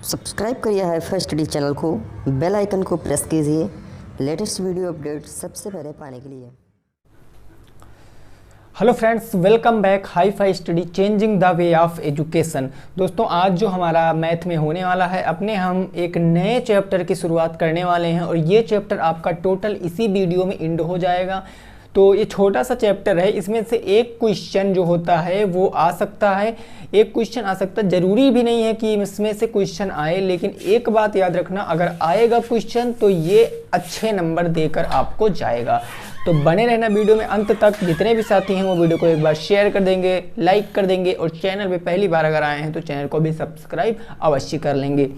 Subscribe करिए hi fi study channel को, bell icon को प्रेस कीजिए लेटेस्ट वीडियो अपडेट सबसे पहले पाने के लिए। Hello friends, welcome back hi fi study changing the way of education. दोस्तों, आज जो हमारा मैथ में होने वाला है, अपने हम एक नए चैप्टर की शुरुआत करने वाले हैं और ये चैप्टर आपका टोटल इसी वीडियो में एंड हो जाएगा। तो ये छोटा सा चैप्टर है, इसमें से एक क्वेश्चन जो होता है वो आ सकता है, एक क्वेश्चन आ सकता है। ज़रूरी भी नहीं है कि इसमें से क्वेश्चन आए, लेकिन एक बात याद रखना, अगर आएगा क्वेश्चन तो ये अच्छे नंबर देकर आपको जाएगा। तो बने रहना वीडियो में अंत तक। जितने भी साथी हैं वो वीडियो को एक बार शेयर कर देंगे, लाइक कर देंगे और चैनल पे पहली बार अगर आए हैं तो चैनल को भी सब्सक्राइब अवश्य कर लेंगे।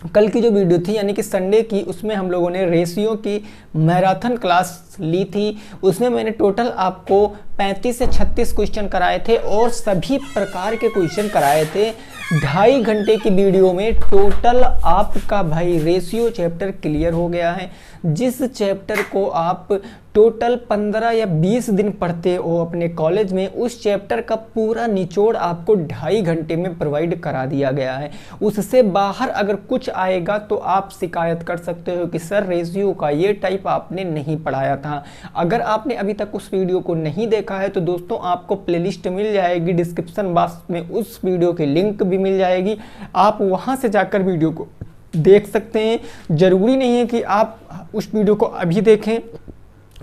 कल की जो वीडियो थी यानी कि संडे की, उसमें हम लोगों ने रेशियो की मैराथन क्लास ली थी। उसमें मैंने टोटल आपको 35 से 36 क्वेश्चन कराए थे और सभी प्रकार के क्वेश्चन कराए थे। 2.5 घंटे की वीडियो में टोटल आपका भाई रेशियो चैप्टर क्लियर हो गया है। जिस चैप्टर को आप टोटल 15 या 20 दिन पढ़ते हो अपने कॉलेज में, उस चैप्टर का पूरा निचोड़ आपको 2.5 घंटे में प्रोवाइड करा दिया गया है। उससे बाहर अगर कुछ आएगा तो आप शिकायत कर सकते हो कि सर रेशियो का ये टाइप आपने नहीं पढ़ाया था। अगर आपने अभी तक उस वीडियो को नहीं देखा है तो दोस्तों आपको प्लेलिस्ट मिल जाएगी, डिस्क्रिप्शन बॉक्स में उस वीडियो की लिंक भी मिल जाएगी। आप वहाँ से जाकर वीडियो को देख सकते हैं। ज़रूरी नहीं है कि आप उस वीडियो को अभी देखें,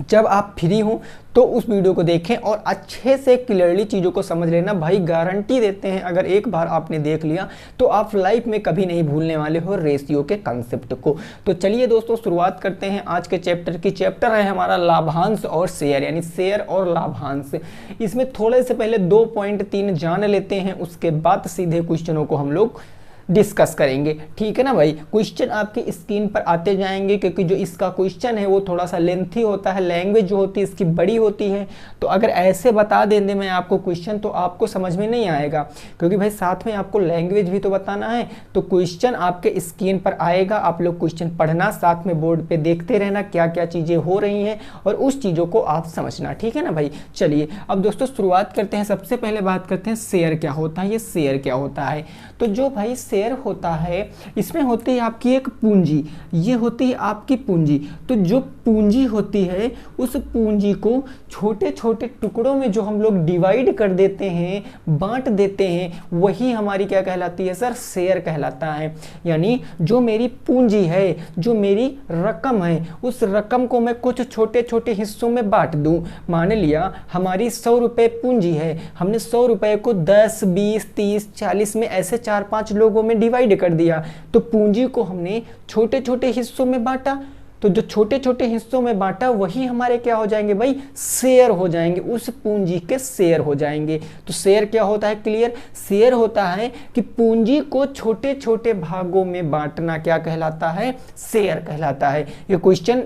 जब आप फ्री हो तो उस वीडियो को देखें और अच्छे से क्लियरली चीज़ों को समझ लेना। भाई गारंटी देते हैं, अगर एक बार आपने देख लिया तो आप लाइफ में कभी नहीं भूलने वाले हो रेशियो के कंसेप्ट को। तो चलिए दोस्तों, शुरुआत करते हैं आज के चैप्टर की। चैप्टर है हमारा लाभांश और शेयर, यानी शेयर और लाभांश। इसमें थोड़े से पहले 2.3 जान लेते हैं, उसके बाद सीधे क्वेश्चनों को हम लोग डिस्कस करेंगे। ठीक है ना भाई। क्वेश्चन आपकी स्क्रीन पर आते जाएंगे, क्योंकि जो इसका क्वेश्चन है वो थोड़ा सा लेंथी होता है, लैंग्वेज जो होती है इसकी बड़ी होती है। तो अगर ऐसे बता देंगे मैं आपको क्वेश्चन तो आपको समझ में नहीं आएगा, क्योंकि भाई साथ में आपको लैंग्वेज भी तो बताना है। तो क्वेश्चन आपके स्क्रीन पर आएगा, आप लोग क्वेश्चन पढ़ना, साथ में बोर्ड पे देखते रहना क्या क्या चीज़ें हो रही हैं और उस चीज़ों को आप समझना। ठीक है ना भाई। चलिए अब दोस्तों शुरुआत करते हैं। सबसे पहले बात करते हैं शेयर क्या होता है। ये शेयर क्या होता है, तो जो भाई शेयर होता है इसमें होती है आपकी एक पूंजी, ये होती है आपकी पूंजी। तो जो पूंजी होती है उस पूंजी को छोटे छोटे टुकड़ों में जो हम लोग डिवाइड कर देते हैं, बांट देते हैं, वही हमारी क्या कहलाती है सर, शेयर कहलाता है। यानी जो मेरी पूंजी है, जो मेरी रकम है, उस रकम को मैं कुछ छोटे छोटे हिस्सों में बांट दूं। मान लिया हमारी 100 रुपये पूंजी है, हमने 100 रुपये को 10, 20, 30, 40 में ऐसे 4-5 लोगों में डिवाइड कर दिया। तो पूंजी को हमने छोटे छोटे हिस्सों में बांटा, तो जो छोटे छोटे हिस्सों में बांटा वही हमारे क्या हो जाएंगे भाई, शेयर हो जाएंगे, उस पूंजी के शेयर हो जाएंगे। तो शेयर क्या होता है, क्लियर। शेयर होता है कि पूंजी को छोटे छोटे भागों में बांटना क्या कहलाता है, शेयर कहलाता है। ये क्वेश्चन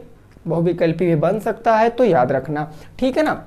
बहुविकल्पी भी बन सकता है, तो याद रखना। ठीक है ना।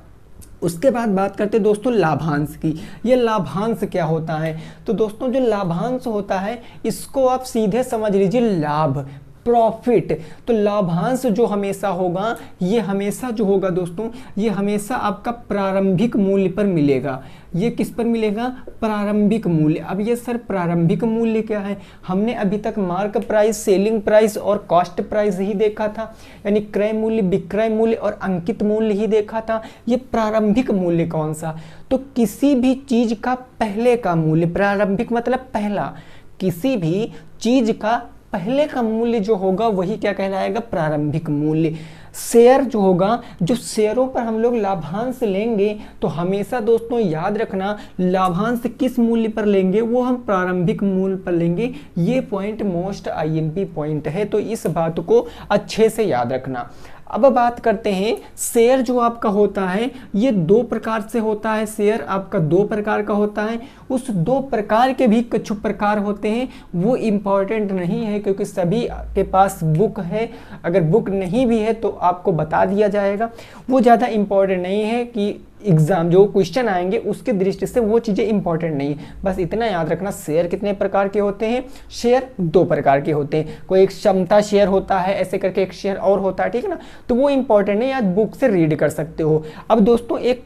उसके बाद बात करते हैं दोस्तों लाभांश की। ये लाभांश क्या होता है, तो दोस्तों जो लाभांश होता है इसको आप सीधे समझ लीजिए लाभ, प्रॉफिट। तो लाभांश जो हमेशा होगा, ये हमेशा जो होगा दोस्तों, ये हमेशा आपका प्रारंभिक मूल्य पर मिलेगा। ये किस पर मिलेगा, प्रारंभिक मूल्य। अब ये सर प्रारंभिक मूल्य क्या है, हमने अभी तक मार्क प्राइस, सेलिंग प्राइस और कॉस्ट प्राइस ही देखा था, यानी क्रय मूल्य, विक्रय मूल्य और अंकित मूल्य ही देखा था। ये प्रारंभिक मूल्य कौन सा, तो किसी भी चीज का पहले का मूल्य, प्रारंभिक मतलब पहला, किसी भी चीज का पहले का मूल्य जो होगा वही क्या कहलाएगा, प्रारंभिक मूल्य। शेयर जो होगा, जो शेयरों पर हम लोग लाभांश लेंगे तो हमेशा दोस्तों याद रखना लाभांश किस मूल्य पर लेंगे, वो हम प्रारंभिक मूल्य पर लेंगे। ये पॉइंट मोस्ट आईएमपी पॉइंट है, तो इस बात को अच्छे से याद रखना। अब बात करते हैं शेयर जो आपका होता है ये 2 प्रकार से होता है। शेयर आपका 2 प्रकार का होता है। उस 2 प्रकार के भी कुछ प्रकार होते हैं, वो इम्पॉर्टेंट नहीं है क्योंकि सभी के पास बुक है। अगर बुक नहीं भी है तो आपको बता दिया जाएगा, वो ज़्यादा इम्पॉर्टेंट नहीं है कि एग्जाम जो क्वेश्चन आएंगे उसकी दृष्टि से वो चीज़ें इंपॉर्टेंट नहीं है। बस इतना याद रखना, शेयर कितने प्रकार के होते हैं, शेयर 2 प्रकार के होते हैं। कोई एक क्षमता शेयर होता है, ऐसे करके एक शेयर और होता है। ठीक है ना, तो वो इंपॉर्टेंट नहीं, आज बुक से रीड कर सकते हो। अब दोस्तों एक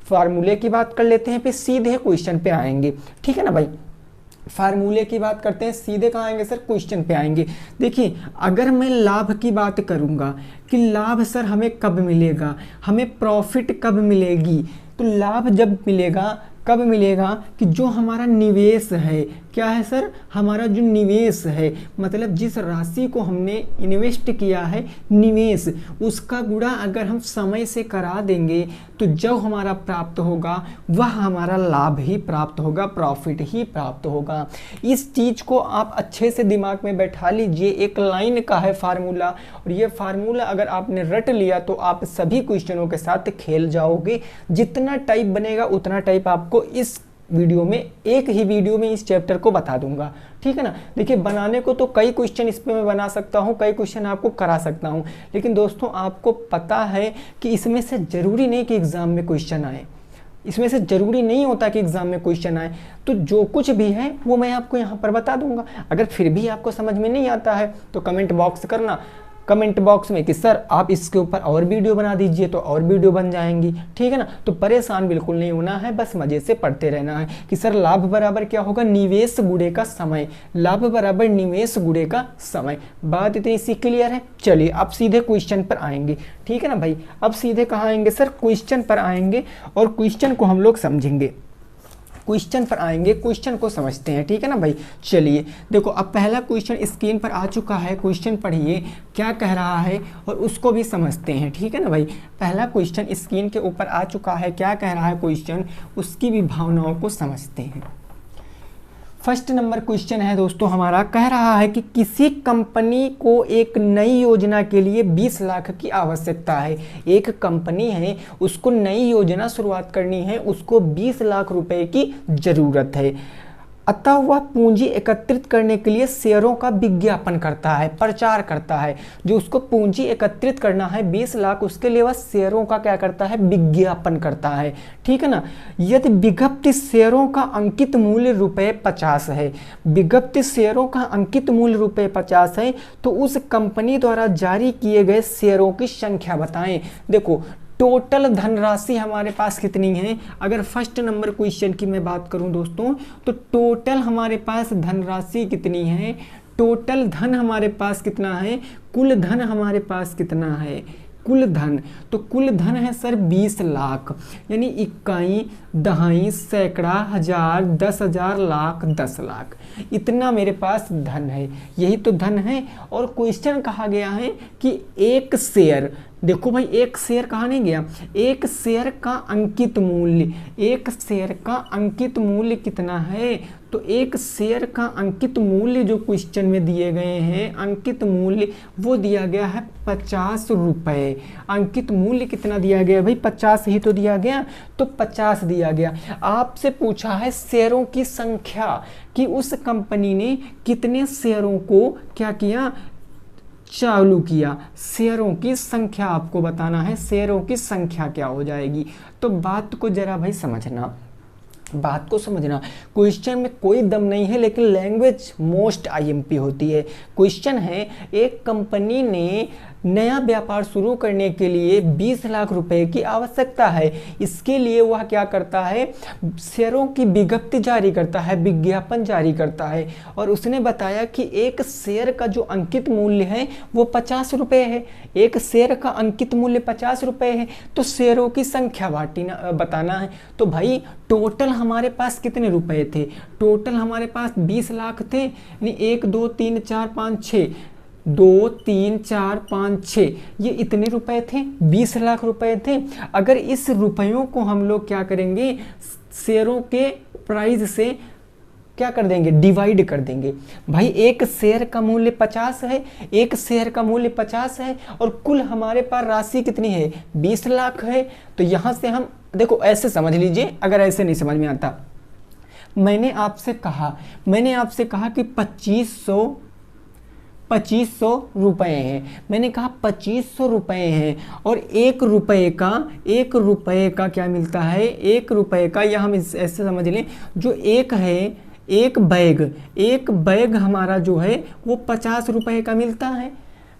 फार्मूले की बात कर लेते हैं, फिर सीधे क्वेश्चन पे आएंगे। ठीक है ना भाई। फार्मूले की बात करते हैं, सीधे कहाँ आएंगे सर, क्वेश्चन पे आएंगे। देखिए अगर मैं लाभ की बात करूँगा कि लाभ सर हमें कब मिलेगा, हमें प्रॉफिट कब मिलेगी, तो लाभ जब मिलेगा कब मिलेगा कि जो हमारा निवेश है, क्या है सर, हमारा जो निवेश है, मतलब जिस राशि को हमने इन्वेस्ट किया है निवेश, उसका गुणा अगर हम समय से करा देंगे तो जो हमारा प्राप्त होगा वह हमारा लाभ ही प्राप्त होगा, प्रॉफिट ही प्राप्त होगा। इस चीज़ को आप अच्छे से दिमाग में बैठा लीजिए। एक लाइन का है फार्मूला, और ये फार्मूला अगर आपने रट लिया तो आप सभी क्वेश्चनों के साथ खेल जाओगे। जितना टाइप बनेगा उतना टाइप आपको इस वीडियो में, एक ही वीडियो में इस चैप्टर को बता दूंगा, ठीक है ना। देखिए बनाने को तो कई क्वेश्चन इस पे मैं बना सकता हूँ, कई क्वेश्चन आपको करा सकता हूँ, लेकिन दोस्तों आपको पता है कि इसमें से ज़रूरी नहीं कि एग्ज़ाम में क्वेश्चन आए, इसमें से ज़रूरी नहीं होता कि एग्ज़ाम में क्वेश्चन आए। तो जो कुछ भी है वो मैं आपको यहाँ पर बता दूंगा। अगर फिर भी आपको समझ में नहीं आता है तो कमेंट बॉक्स करना, कमेंट बॉक्स में कि सर आप इसके ऊपर और वीडियो बना दीजिए, तो और वीडियो बन जाएंगी, ठीक है ना। तो परेशान बिल्कुल नहीं होना है, बस मज़े से पढ़ते रहना है कि सर लाभ बराबर क्या होगा, निवेश गुणे का समय, लाभ बराबर निवेश गुणे का समय। बात इतनी सी क्लियर है। चलिए अब सीधे क्वेश्चन पर आएंगे, ठीक है ना भाई। अब सीधे कहाँ आएंगे सर, क्वेश्चन पर आएंगे और क्वेश्चन को हम लोग समझेंगे, क्वेश्चन पर आएंगे, क्वेश्चन को समझते हैं, ठीक है ना भाई। चलिए देखो अब पहला क्वेश्चन स्क्रीन पर आ चुका है, क्वेश्चन पढ़िए क्या कह रहा है और उसको भी समझते हैं, ठीक है ना भाई। पहला क्वेश्चन स्क्रीन के ऊपर आ चुका है, क्या कह रहा है क्वेश्चन, उसकी भी भावनाओं को समझते हैं। फर्स्ट नंबर क्वेश्चन है दोस्तों हमारा, कह रहा है कि किसी कंपनी को एक नई योजना के लिए 20 लाख की आवश्यकता है। एक कंपनी है, उसको नई योजना शुरुआत करनी है, उसको 20 लाख रुपए की ज़रूरत है। अतः वह पूंजी एकत्रित करने के लिए शेयरों का विज्ञापन करता है, प्रचार करता है। जो उसको पूंजी एकत्रित करना है 20 लाख, उसके लिए वह शेयरों का क्या करता है, विज्ञापन करता है, ठीक है ना। यदि विज्ञप्ति शेयरों का अंकित मूल्य ₹50 है, विज्ञप्ति शेयरों का अंकित मूल्य ₹50 है, तो उस कंपनी द्वारा जारी किए गए शेयरों की संख्या बताएं। देखो टोटल धनराशि हमारे पास कितनी है, अगर फर्स्ट नंबर क्वेश्चन की मैं बात करूं दोस्तों, तो टोटल हमारे पास धनराशि कितनी है, टोटल धन हमारे पास कितना है, कुल धन हमारे पास कितना है, कुल धन, तो कुल धन है सर 20 लाख, यानी इकाई, दहाई, सैकड़ा, हजार, 10,000, लाख, 10 लाख, इतना मेरे पास धन है, यही तो धन है। और क्वेश्चन कहा गया है कि एक शेयर, देखो भाई एक शेयर कहाँ नहीं गया, एक शेयर का अंकित मूल्य, एक शेयर का अंकित मूल्य कितना है, तो एक शेयर का अंकित मूल्य जो क्वेश्चन में दिए गए हैं, अंकित मूल्य वो दिया गया है 50 रुपये। अंकित मूल्य कितना दिया गया भाई, 50 ही तो दिया गया, तो 50 दिया गया। आपसे पूछा है शेयरों की संख्या, कि उस कंपनी ने कितने शेयरों को क्या किया, चालू किया। शेयरों की संख्या आपको बताना है, शेयरों की संख्या क्या हो जाएगी। तो बात को जरा भाई समझना, बात को समझना। क्वेश्चन में कोई दम नहीं है, लेकिन लैंग्वेज मोस्ट आईएमपी होती है। क्वेश्चन है एक कंपनी ने नया व्यापार शुरू करने के लिए 20 लाख रुपए की आवश्यकता है। इसके लिए वह क्या करता है, शेयरों की विज्ञप्ति जारी करता है, विज्ञापन जारी करता है। और उसने बताया कि एक शेयर का जो अंकित मूल्य है वो 50 रुपये है, एक शेयर का अंकित मूल्य 50 रुपये है, तो शेयरों की संख्या बताना है। तो भाई टोटल हमारे पास कितने रुपए थे, टोटल हमारे पास 20 लाख थे, यानी 1 2 3 4 5 6, 2 3 4 5 6, ये इतने रुपए थे, 20 लाख रुपए थे। अगर इस रुपयों को हम लोग क्या करेंगे, शेयरों के प्राइस से क्या कर देंगे, डिवाइड कर देंगे। भाई एक शेयर का मूल्य 50 है, एक शेयर का मूल्य 50 है, और कुल हमारे पास राशि कितनी है, 20 लाख है। तो यहाँ से हम देखो ऐसे समझ लीजिए, अगर ऐसे नहीं समझ में आता, मैंने आपसे कहा कि 2500 रुपए हैं, मैंने कहा 2500 रुपए हैं, और एक रुपए का क्या मिलता है, 1 रुपए का, या हम ऐसे समझ लें, जो एक है, एक बैग हमारा जो है वो 50 रुपए का मिलता है।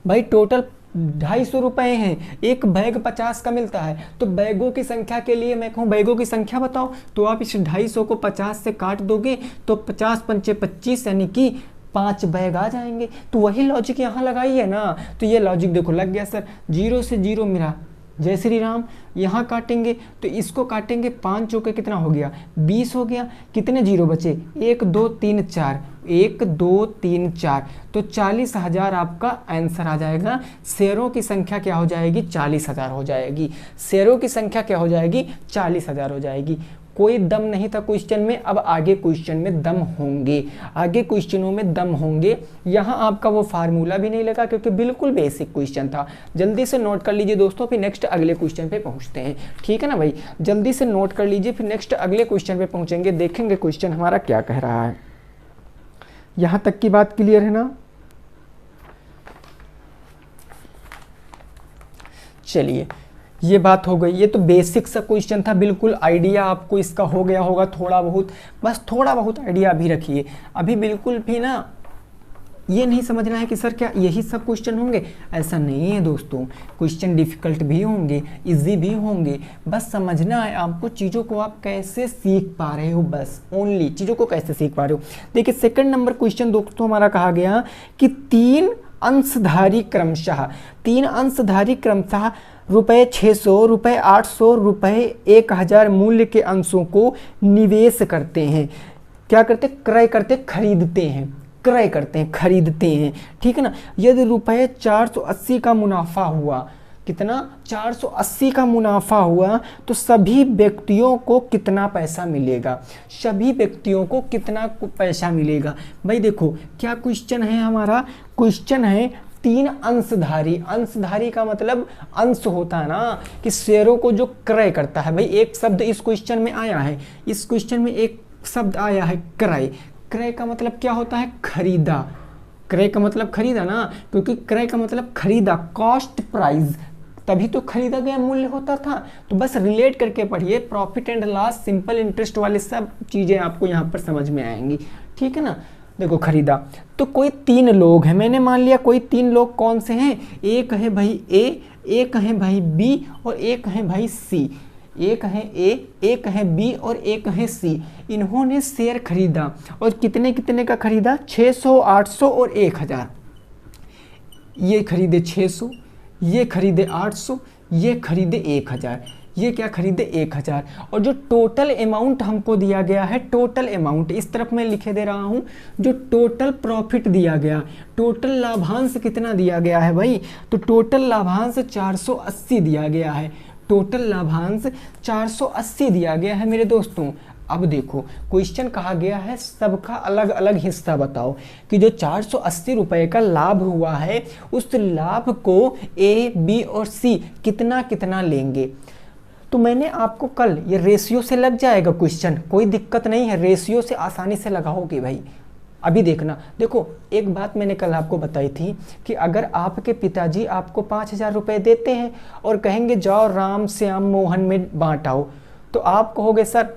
भाई टोटल 250 रुपये हैं, एक बैग 50 का मिलता है, तो बैगों की संख्या के लिए मैं कहूँ बैगों की संख्या बताओ, तो आप इस 250 को 50 से काट दोगे तो 50 पंचे 25 यानी कि 5 बैग आ जाएंगे। तो वही लॉजिक यहाँ लगाइए ना। तो ये लॉजिक देखो लग गया सर, 0 से 0 मिला, जय श्री राम। यहाँ काटेंगे तो इसको काटेंगे, 5 चौके कितना हो गया, 20 हो गया। कितने जीरो बचे, 1 2 3 4, 1 2 3 4, तो 40,000 आपका आंसर आ जाएगा। शेयरों की संख्या क्या हो जाएगी, 40,000 हो जाएगी। शेयरों की संख्या क्या हो जाएगी, 40,000 हो जाएगी। कोई दम नहीं था क्वेश्चन में, अब आगे क्वेश्चन में दम होंगे, आगे क्वेश्चनों में दम होंगे। यहाँ आपका वो फार्मूला भी नहीं लगा क्योंकि बिल्कुल बेसिक क्वेश्चन था। जल्दी से नोट कर लीजिए दोस्तों, फिर नेक्स्ट अगले क्वेश्चन पे पहुँचते हैं, ठीक है ना भाई। जल्दी से नोट कर लीजिए, फिर नेक्स्ट अगले क्वेश्चन पे पहुँचेंगे, देखेंगे क्वेश्चन हमारा क्या कह रहा है। यहाँ तक की बात क्लियर है ना। चलिए ये बात हो गई, ये तो बेसिक सा क्वेश्चन था, बिल्कुल आइडिया आपको इसका हो गया होगा थोड़ा बहुत, बस थोड़ा बहुत आइडिया अभी रखिए। अभी बिल्कुल भी ना ये नहीं समझना है कि सर क्या यही सब क्वेश्चन होंगे, ऐसा नहीं है दोस्तों। क्वेश्चन डिफिकल्ट भी होंगे, इजी भी होंगे, बस समझना है आपको चीज़ों को आप कैसे सीख पा रहे हो, बस ओनली चीज़ों को कैसे सीख पा रहे हो। देखिए सेकंड नंबर क्वेश्चन दोस्तों हमारा कहा गया कि 3 अंशधारी क्रमशः रुपए 600, रुपए 800, रुपए 1000 मूल्य के अंशों को निवेश करते हैं। क्या करते, क्रय करते, खरीदते हैं, क्रय करते हैं, खरीदते हैं, ठीक है ना। यदि रुपए 480 का मुनाफा हुआ, कितना, 480 का मुनाफा हुआ, तो सभी व्यक्तियों को कितना पैसा मिलेगा, सभी व्यक्तियों को कितना पैसा मिलेगा। भाई देखो क्या क्वेश्चन है हमारा, क्वेश्चन है 3 अंशधारी। अंशधारी का मतलब अंश होता है ना, कि शेयरों को जो क्रय करता है। भाई एक शब्द इस क्वेश्चन में आया है, इस क्वेश्चन में एक शब्द आया है क्रय। क्रय का मतलब क्या होता है, खरीदा। क्रय का मतलब खरीदा ना, क्योंकि क्रय का मतलब खरीदा, कॉस्ट प्राइस, तभी तो खरीदा गया मूल्य होता था। तो बस रिलेट करके पढ़िए, profit and loss, simple interest वाले सब चीज़ें आपको यहाँ पर समझ में आएंगी, ठीक है ना। देखो खरीदा, तो कोई 3 लोग हैं, मैंने मान लिया कोई 3 लोग कौन से हैं, एक है भाई ए, एक है भाई बी और एक है भाई सी। एक है ए, एक है बी और एक है सी। इन्होंने शेयर खरीदा और कितने कितने का खरीदा, 600, 800 और 1000। ये खरीदे 600, ये खरीदे 800, ये खरीदे 1000, ये क्या खरीदे 1000। और जो टोटल अमाउंट हमको दिया गया है, टोटल अमाउंट इस तरफ मैं लिखे दे रहा हूँ, जो टोटल प्रॉफिट दिया गया, टोटल लाभांश कितना दिया गया है भाई, तो टोटल लाभांश 480 दिया गया है, टोटल लाभांश 480 दिया गया है मेरे दोस्तों। अब देखो क्वेश्चन कहा गया है सबका अलग अलग हिस्सा बताओ, कि जो 480 रुपए का लाभ हुआ है उस लाभ को ए, बी और सी कितना कितना लेंगे। तो मैंने आपको कल, ये रेशियो से लग जाएगा क्वेश्चन, कोई दिक्कत नहीं है, रेशियो से आसानी से लगाओगे भाई। अभी देखना, देखो एक बात मैंने कल आपको बताई थी कि अगर आपके पिताजी आपको 5000 रुपये देते हैं और कहेंगे जाओ राम श्याम मोहन में बांट आओ, तो आप कहोगे सर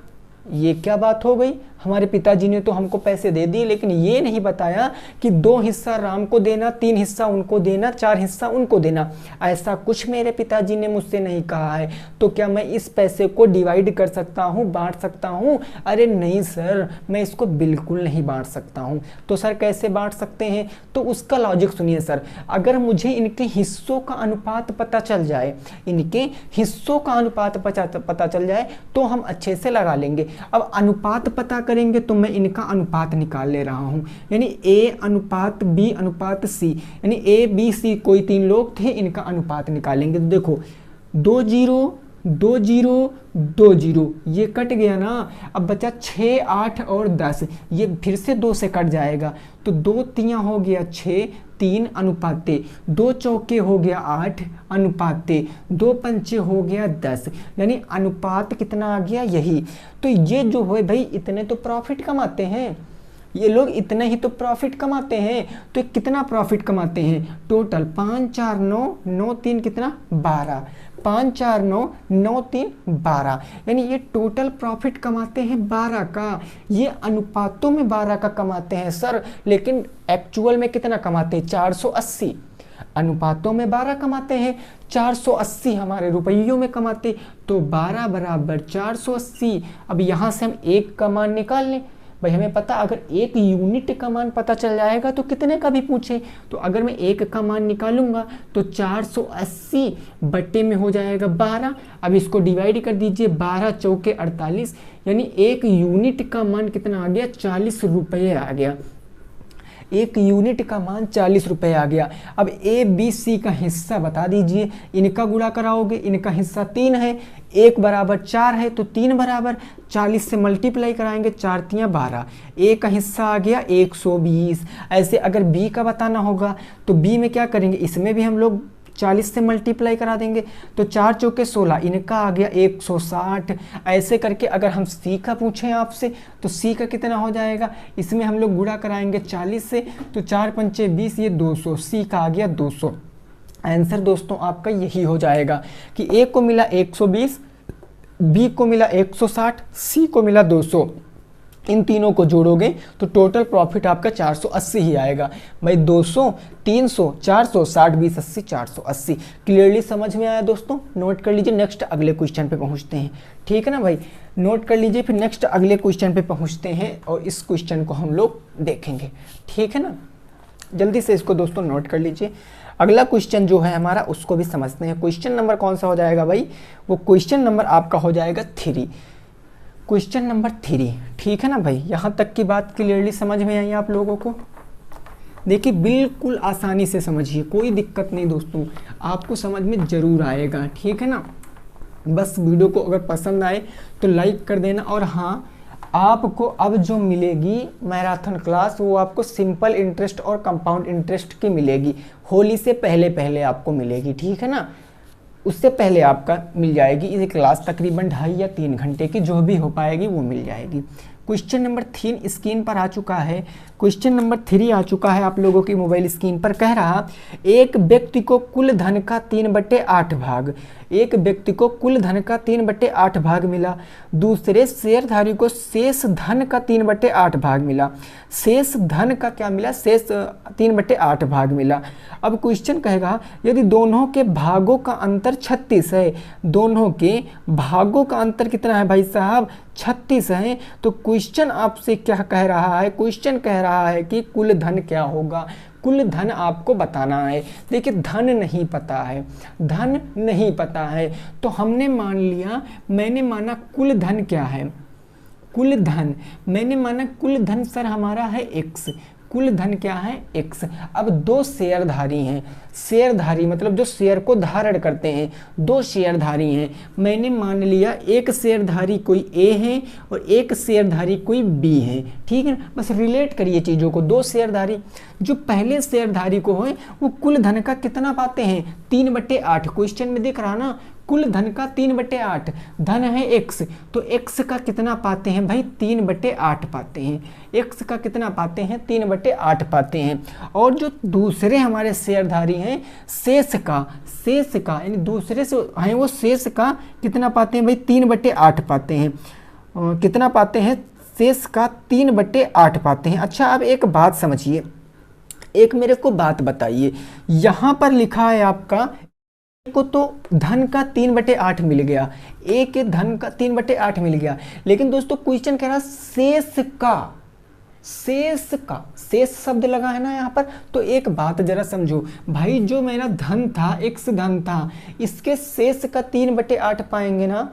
ये क्या बात हो गई, हमारे पिताजी ने तो हमको पैसे दे दिए, लेकिन ये नहीं बताया कि 2 हिस्सा राम को देना, 3 हिस्सा उनको देना, 4 हिस्सा उनको देना। ऐसा कुछ मेरे पिताजी ने मुझसे नहीं कहा है। तो क्या मैं इस पैसे को डिवाइड कर सकता हूँ, बांट सकता हूँ? अरे नहीं सर, मैं इसको बिल्कुल नहीं बांट सकता हूँ। तो सर कैसे बांट सकते हैं? तो उसका लॉजिक सुनिए सर। अगर मुझे इनके हिस्सों का अनुपात पता चल जाए, इनके हिस्सों का अनुपात पता चल जाए तो हम अच्छे से लगा लेंगे। अब अनुपात पता करेंगे तो मैं इनका अनुपात निकाल ले रहा हूं, यानी ए अनुपात बी अनुपात सी, यानी ए बी सी कोई 3 लोग थे, इनका अनुपात निकालेंगे। तो देखो 2 0 2 0 2 0, ये कट गया ना। अब बचा 6 8 और 10, ये फिर से 2 से कट जाएगा, तो 2 3 हो गया 6, 3 अनुपाते, 2 चौके हो गया 8 अनुपाते, 2 पंचे हो गया 10, यानी अनुपात कितना आ गया, यही। तो ये जो है भाई इतने तो प्रॉफिट कमाते हैं, ये लोग इतने ही तो प्रॉफिट कमाते हैं। तो कितना प्रॉफिट कमाते हैं टोटल, 5 4 9 9 3 कितना 12, 5 4 9 9 3 12, यानी ये टोटल प्रॉफिट कमाते हैं 12 का। ये अनुपातों में 12 का कमाते हैं सर, लेकिन एक्चुअल में कितना कमाते हैं 480। अनुपातों में 12 कमाते हैं, 480 हमारे रुपयों में कमाते, तो 12 बराबर 480। अब यहाँ से हम 1 का मान निकाल लें। भाई हमें पता अगर 1 यूनिट का मान पता चल जाएगा तो कितने का भी पूछे, तो अगर मैं 1 का मान निकालूंगा तो 480 बट्टे में हो जाएगा 12। अब इसको डिवाइड कर दीजिए, 12 चौके 48, यानी 1 यूनिट का मान कितना आ गया, 40 रुपये आ गया। 1 यूनिट का मान 40 रुपये आ गया। अब ए बी सी का हिस्सा बता दीजिए, इनका गुणा कराओगे, इनका हिस्सा 3 है, 1 बराबर 4 है, तो 3 बराबर 40 से मल्टीप्लाई कराएंगे, 4 तियाँ 12, ए का हिस्सा आ गया 120। ऐसे अगर बी का बताना होगा तो बी में क्या करेंगे, इसमें भी हम लोग 40 से मल्टीप्लाई करा देंगे, तो 4 चौके 16, इनका आ गया 160। ऐसे करके अगर हम सी का पूछें आपसे तो सी का कितना हो जाएगा, इसमें हम लोग गुणा कराएंगे 40 से, तो 4 पंचे 20, ये 200, सी का आ गया 200। आंसर दोस्तों आपका यही हो जाएगा कि ए को मिला 120, बी को मिला 160, सी को मिला 200। इन तीनों को जोड़ोगे तो टोटल प्रॉफिट आपका 480 ही आएगा। भाई 200, 300, 400, 60, 20, 80, 480। क्लियरली समझ में आया दोस्तों? नोट कर लीजिए, नेक्स्ट अगले क्वेश्चन पे पहुंचते हैं। ठीक है ना भाई, नोट कर लीजिए, फिर नेक्स्ट अगले क्वेश्चन पे पहुंचते हैं और इस क्वेश्चन को हम लोग देखेंगे। ठीक है ना, जल्दी से इसको दोस्तों नोट कर लीजिए। अगला क्वेश्चन जो है हमारा उसको भी समझते हैं। क्वेश्चन नंबर कौन सा हो जाएगा भाई, वो क्वेश्चन नंबर आपका हो जाएगा 3। क्वेश्चन नंबर 3, ठीक है ना भाई, यहाँ तक की बात क्लियरली समझ में आई आप लोगों को? देखिए बिल्कुल आसानी से समझिए, कोई दिक्कत नहीं दोस्तों, आपको समझ में जरूर आएगा। ठीक है ना, बस वीडियो को अगर पसंद आए तो लाइक कर देना। और हाँ, आपको अब जो मिलेगी मैराथन क्लास वो आपको सिंपल इंटरेस्ट और कंपाउंड इंटरेस्ट की मिलेगी, होली से पहले पहले आपको मिलेगी। ठीक है ना, उससे पहले आपका मिल जाएगी ये क्लास, तकरीबन 2.5 या 3 घंटे की, जो भी हो पाएगी वो मिल जाएगी। क्वेश्चन नंबर 3 स्क्रीन पर आ चुका है। क्वेश्चन नंबर 3 आ चुका है आप लोगों की मोबाइल स्क्रीन पर। कह रहा, एक व्यक्ति को कुल धन का 3/8 भाग, एक व्यक्ति को कुल धन का 3/8 भाग मिला, दूसरे शेयरधारी को शेष धन का 3/8 भाग मिला। शेष धन का क्या मिला, शेष 3/8 भाग मिला। अब क्वेश्चन कहेगा यदि दोनों के भागों का अंतर 36 है, दोनों के भागों का अंतर कितना है भाई साहब, 36 है, तो क्वेश्चन आपसे क्या कह रहा है, क्वेश्चन कह रहा है कि कुल धन क्या होगा, कुल धन आपको बताना है। देखिए धन नहीं पता है, धन नहीं पता है, तो हमने मान लिया, मैंने माना कुल धन क्या है, कुल धन मैंने माना कुल धन सर हमारा है x, कुल धन क्या है x। अब 2 शेयरधारी हैं, शेयरधारी मतलब जो शेयर को धारण करते हैं, 2 शेयरधारी हैं। मैंने मान लिया एक शेयरधारी कोई A है और एक शेयरधारी कोई B है। ठीक है, बस रिलेट करिए चीज़ों को। 2 शेयरधारी, जो पहले शेयरधारी को है वो कुल धन का कितना पाते हैं, 3/8। क्वेश्चन में दिख रहा ना, कुल धन का 3/8, धन है x, तो x का कितना पाते हैं भाई, 3/8 पाते हैं। x का कितना पाते हैं, 3/8 पाते हैं। और जो दूसरे हमारे शेयरधारी हैं, शेष का यानी दूसरे से हैं वो शेष का कितना पाते हैं भाई, 3/8 पाते हैं। कितना पाते हैं, शेष का 3/8 पाते हैं। अच्छा अब एक बात समझिए, एक मेरे को बात बताइए, यहाँ पर लिखा है आपका को तो धन का 3/8 मिल गया, ए के धन का 3/8 मिल गया, लेकिन दोस्तों क्वेश्चन कह रहा शेष का, शेष शब्द लगा है ना यहाँ पर। तो एक बात जरा समझो भाई, जो मेरा धन था, x धन था, इसके शेष का 3/8 पाएंगे ना,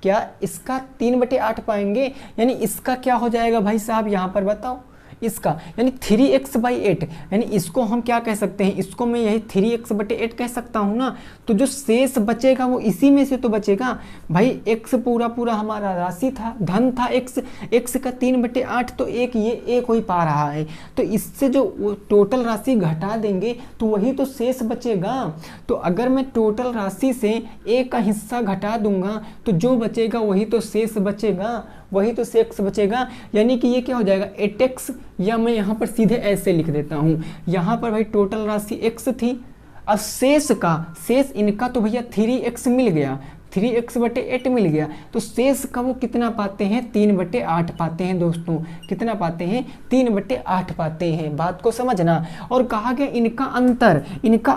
क्या इसका 3/8 पाएंगे, यानी इसका क्या हो जाएगा भाई साहब, यहाँ पर बताओ, इसका यानी 3x/8, यानी इसको हम क्या कह सकते हैं, इसको मैं यही 3x/8 कह सकता हूँ ना। तो जो शेष बचेगा वो इसी में से तो बचेगा भाई। x पूरा हमारा राशि था, धन था x का 3/8, तो एक ये एक हो ही पा रहा है, तो इससे जो टोटल राशि घटा देंगे तो वही तो शेष बचेगा। तो अगर मैं टोटल राशि से a का हिस्सा घटा दूंगा तो जो बचेगा वही तो शेष बचेगा, वही तो शेष बचेगा। यानी कि ये क्या हो जाएगा 8x, या मैं यहाँ पर सीधे ऐसे लिख देता हूँ, यहाँ पर भाई टोटल राशि x थी, अब शेष इनका तो भैया 3x मिल गया, 3x/8 मिल गया, तो शेष का वो कितना पाते हैं, 3/8 पाते हैं दोस्तों। कितना पाते हैं, 3/8 पाते हैं। बात को समझना। और कहा गया इनका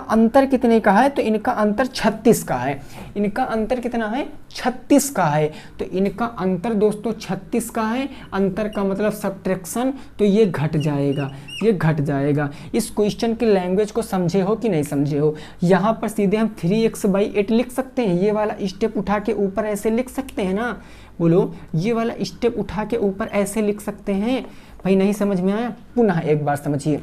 अंतर कितने का है, तो इनका अंतर 36 का है। इनका अंतर कितना है, 36 का है। तो इनका अंतर दोस्तों 36 का है। अंतर का मतलब सब्ट्रैक्शन, तो ये घट जाएगा, ये घट जाएगा। इस क्वेश्चन की लैंग्वेज को समझे हो कि नहीं समझे हो। यहाँ पर सीधे हम 3x/8 लिख सकते हैं। ये वाला स्टेप उठा के ऊपर ऐसे लिख सकते हैं ना, बोलो, ये वाला स्टेप उठा के ऊपर ऐसे लिख सकते हैं। भाई नहीं समझ में आया, पुनः एक बार समझिए।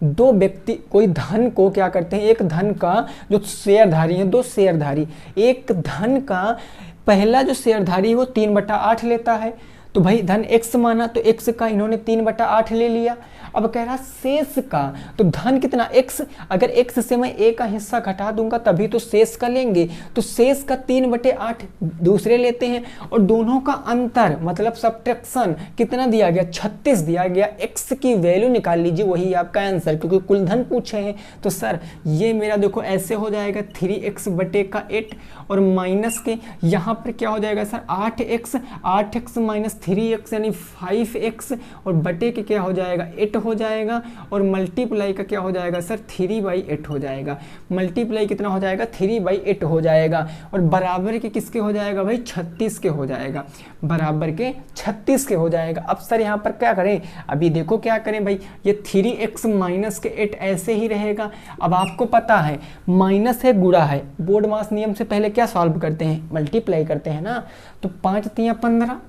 दो व्यक्ति कोई धन को क्या करते हैं, एक धन का जो शेयरधारी है, दो शेयरधारी, एक धन का पहला जो शेयरधारी है वो 3/8 लेता है। तो भाई धन x माना, तो x का इन्होंने 3/8 ले लिया। अब कह रहा शेष का, तो धन कितना x, अगर x से मैं a का हिस्सा घटा दूंगा तभी तो शेष का लेंगे। तो शेष का 3/8 दूसरे लेते हैं, और दोनों का अंतर मतलब सब्ट्रैक्शन कितना दिया गया, 36 दिया गया। x की वैल्यू निकाल लीजिए, वही आपका आंसर, क्योंकि कुल धन पूछे हैं। तो सर ये मेरा देखो ऐसे हो जाएगा 3x/8 और माइनस के यहाँ पर क्या हो जाएगा सर 8x माइनस 3x यानी 5x, और बटे के क्या हो जाएगा 8 हो जाएगा, और मल्टीप्लाई का क्या हो जाएगा सर 3/8 हो जाएगा। मल्टीप्लाई कितना हो जाएगा 3/8 हो जाएगा, और बराबर के किसके हो जाएगा भाई 36 के हो जाएगा, बराबर के 36 के हो जाएगा। अब सर यहाँ पर क्या करें, अभी देखो क्या करें भाई, ये 3x माइनस के 8 ऐसे ही रहेगा। अब आपको पता है माइनस है गुणा है, बोर्ड मास नियम से पहले क्या सॉल्व करते हैं, मल्टीप्लाई करते हैं ना। तो 5 × 15,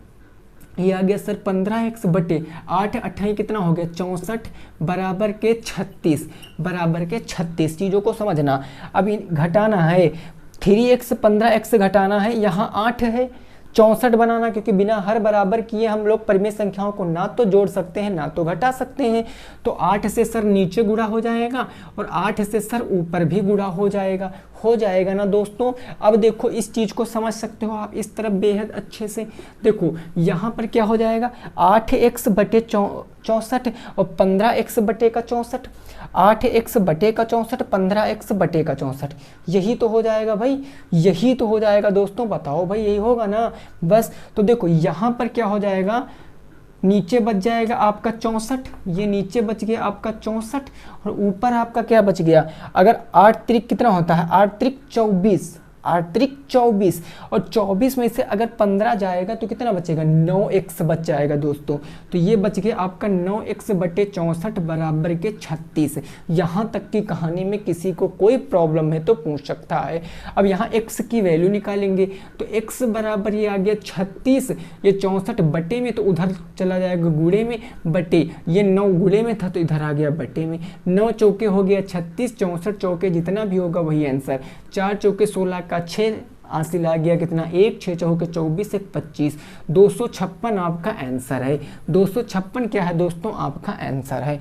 ये आ गया सर 15x बटे 8 8 कितना हो गया 64 बराबर के 36, बराबर के 36। चीज़ों को समझना। अभी घटाना है 3x 15x घटाना है, यहाँ 8 है 64 बनाना, क्योंकि बिना हर बराबर किए हम लोग परिमेय संख्याओं को ना तो जोड़ सकते हैं ना तो घटा सकते हैं। तो 8 से सर नीचे गुणा हो जाएगा, और 8 से सर ऊपर भी गुणा हो जाएगा ना दोस्तों। अब देखो इस चीज़ को समझ सकते हो आप इस तरफ बेहद अच्छे से। देखो यहाँ पर क्या हो जाएगा 8x बटे 64 और 15x बटे का 64, 8x बटे का 64, 15x बटे का 64, यही तो हो जाएगा भाई, यही तो हो जाएगा दोस्तों। बताओ भाई यही होगा ना बस। तो देखो यहाँ पर क्या हो जाएगा, नीचे बच जाएगा आपका 64, ये नीचे बच गया आपका 64, और ऊपर आपका क्या बच गया, अगर 8 त्रिक कितना होता है 8 त्रिक 24, 8 त्रिक 24, और 24 में से अगर 15 जाएगा तो कितना बचेगा 9x बच जाएगा दोस्तों। तो ये बच गया आपका 9x बटे 64 बराबर के 36। यहाँ तक की कहानी में किसी को कोई प्रॉब्लम है तो पूछ सकता है। अब यहाँ x की वैल्यू निकालेंगे, तो x बराबर ये आ गया 36, ये 64 बटे में तो उधर चला जाएगा गुणे में, बटे ये 9 गुणे में था तो इधर आ गया बटे में। 9 चौके हो गया 36, 64 चौके जितना भी होगा वही आंसर। 4 चौके 16 का 6 हासिल आ गया कितना 1, 6 चौके 24, 1 25, 256 आपका आंसर है। 256 क्या है दोस्तों आपका आंसर है,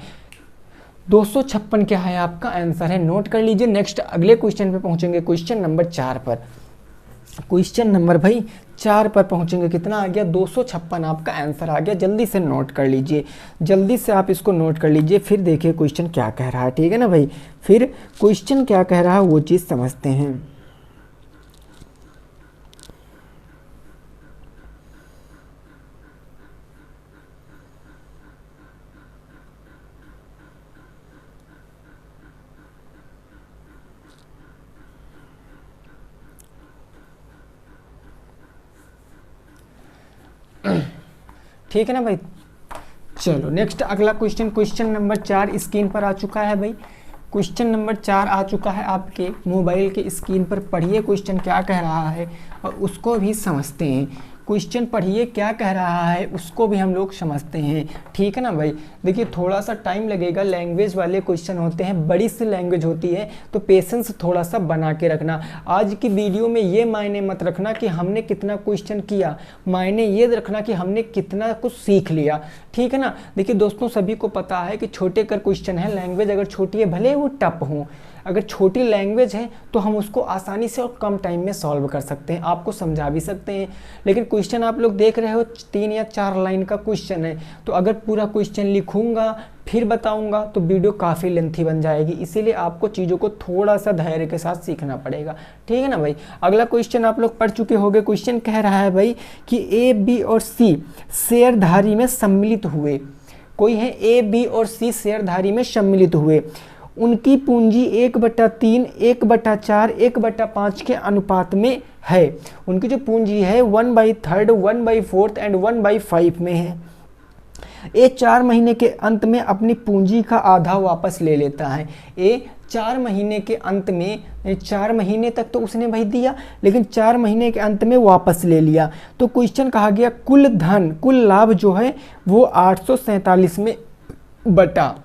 256 क्या है आपका आंसर है, नोट कर लीजिए। नेक्स्ट अगले क्वेश्चन पे पहुंचेंगे, क्वेश्चन नंबर 4 पर। क्वेश्चन नंबर भाई 4 पर पहुंचेंगे, कितना आ गया 256 आपका आंसर आ गया। जल्दी से नोट कर लीजिए, जल्दी से आप इसको नोट कर लीजिए, फिर देखिए क्वेश्चन क्या कह रहा है, ठीक है ना भाई। फिर क्वेश्चन क्या कह रहा है वो चीज़ समझते हैं। ठीक है ना भाई। चलो नेक्स्ट अगला क्वेश्चन, क्वेश्चन नंबर 4 स्क्रीन पर आ चुका है भाई। क्वेश्चन नंबर 4 आ चुका है आपके मोबाइल के स्क्रीन पर। पढ़िए क्वेश्चन क्या कह रहा है और उसको भी समझते हैं। क्वेश्चन पढ़िए क्या कह रहा है उसको भी हम लोग समझते हैं, ठीक है ना भाई। देखिए थोड़ा सा टाइम लगेगा, लैंग्वेज वाले क्वेश्चन होते हैं, बड़ी सी लैंग्वेज होती है, तो पेशेंस थोड़ा सा बना के रखना। आज की वीडियो में ये मायने मत रखना कि हमने कितना क्वेश्चन किया, मायने ये रखना कि हमने कितना कुछ सीख लिया, ठीक है ना। देखिए दोस्तों सभी को पता है कि छोटे कर क्वेश्चन है, लैंग्वेज अगर छोटी है भले वो टफ हो, अगर छोटी लैंग्वेज है तो हम उसको आसानी से और कम टाइम में सॉल्व कर सकते हैं, आपको समझा भी सकते हैं। लेकिन क्वेश्चन आप लोग देख रहे हो 3 या 4 लाइन का क्वेश्चन है, तो अगर पूरा क्वेश्चन लिखूंगा फिर बताऊंगा तो वीडियो काफ़ी लेंथी बन जाएगी, इसीलिए आपको चीज़ों को थोड़ा सा धैर्य के साथ सीखना पड़ेगा, ठीक है ना भाई। अगला क्वेश्चन आप लोग पढ़ चुके होंगे। क्वेश्चन कह रहा है भाई कि ए, बी और सी शेयरधारी में सम्मिलित हुए। कोई है ए, बी और सी शेयरधारी में सम्मिलित हुए, उनकी पूंजी 1/3, 1/4, 1/5 के अनुपात में है। उनकी जो पूंजी है 1/3, 1/4 एंड 1/5 में है। ए 4 महीने के अंत में अपनी पूंजी का आधा वापस ले लेता है। ए 4 महीने के अंत में, 4 महीने तक तो उसने भाई दिया, लेकिन 4 महीने के अंत में वापस ले लिया। तो क्वेश्चन कहा गया कुल धन, कुल लाभ जो है वो 847 में बटा,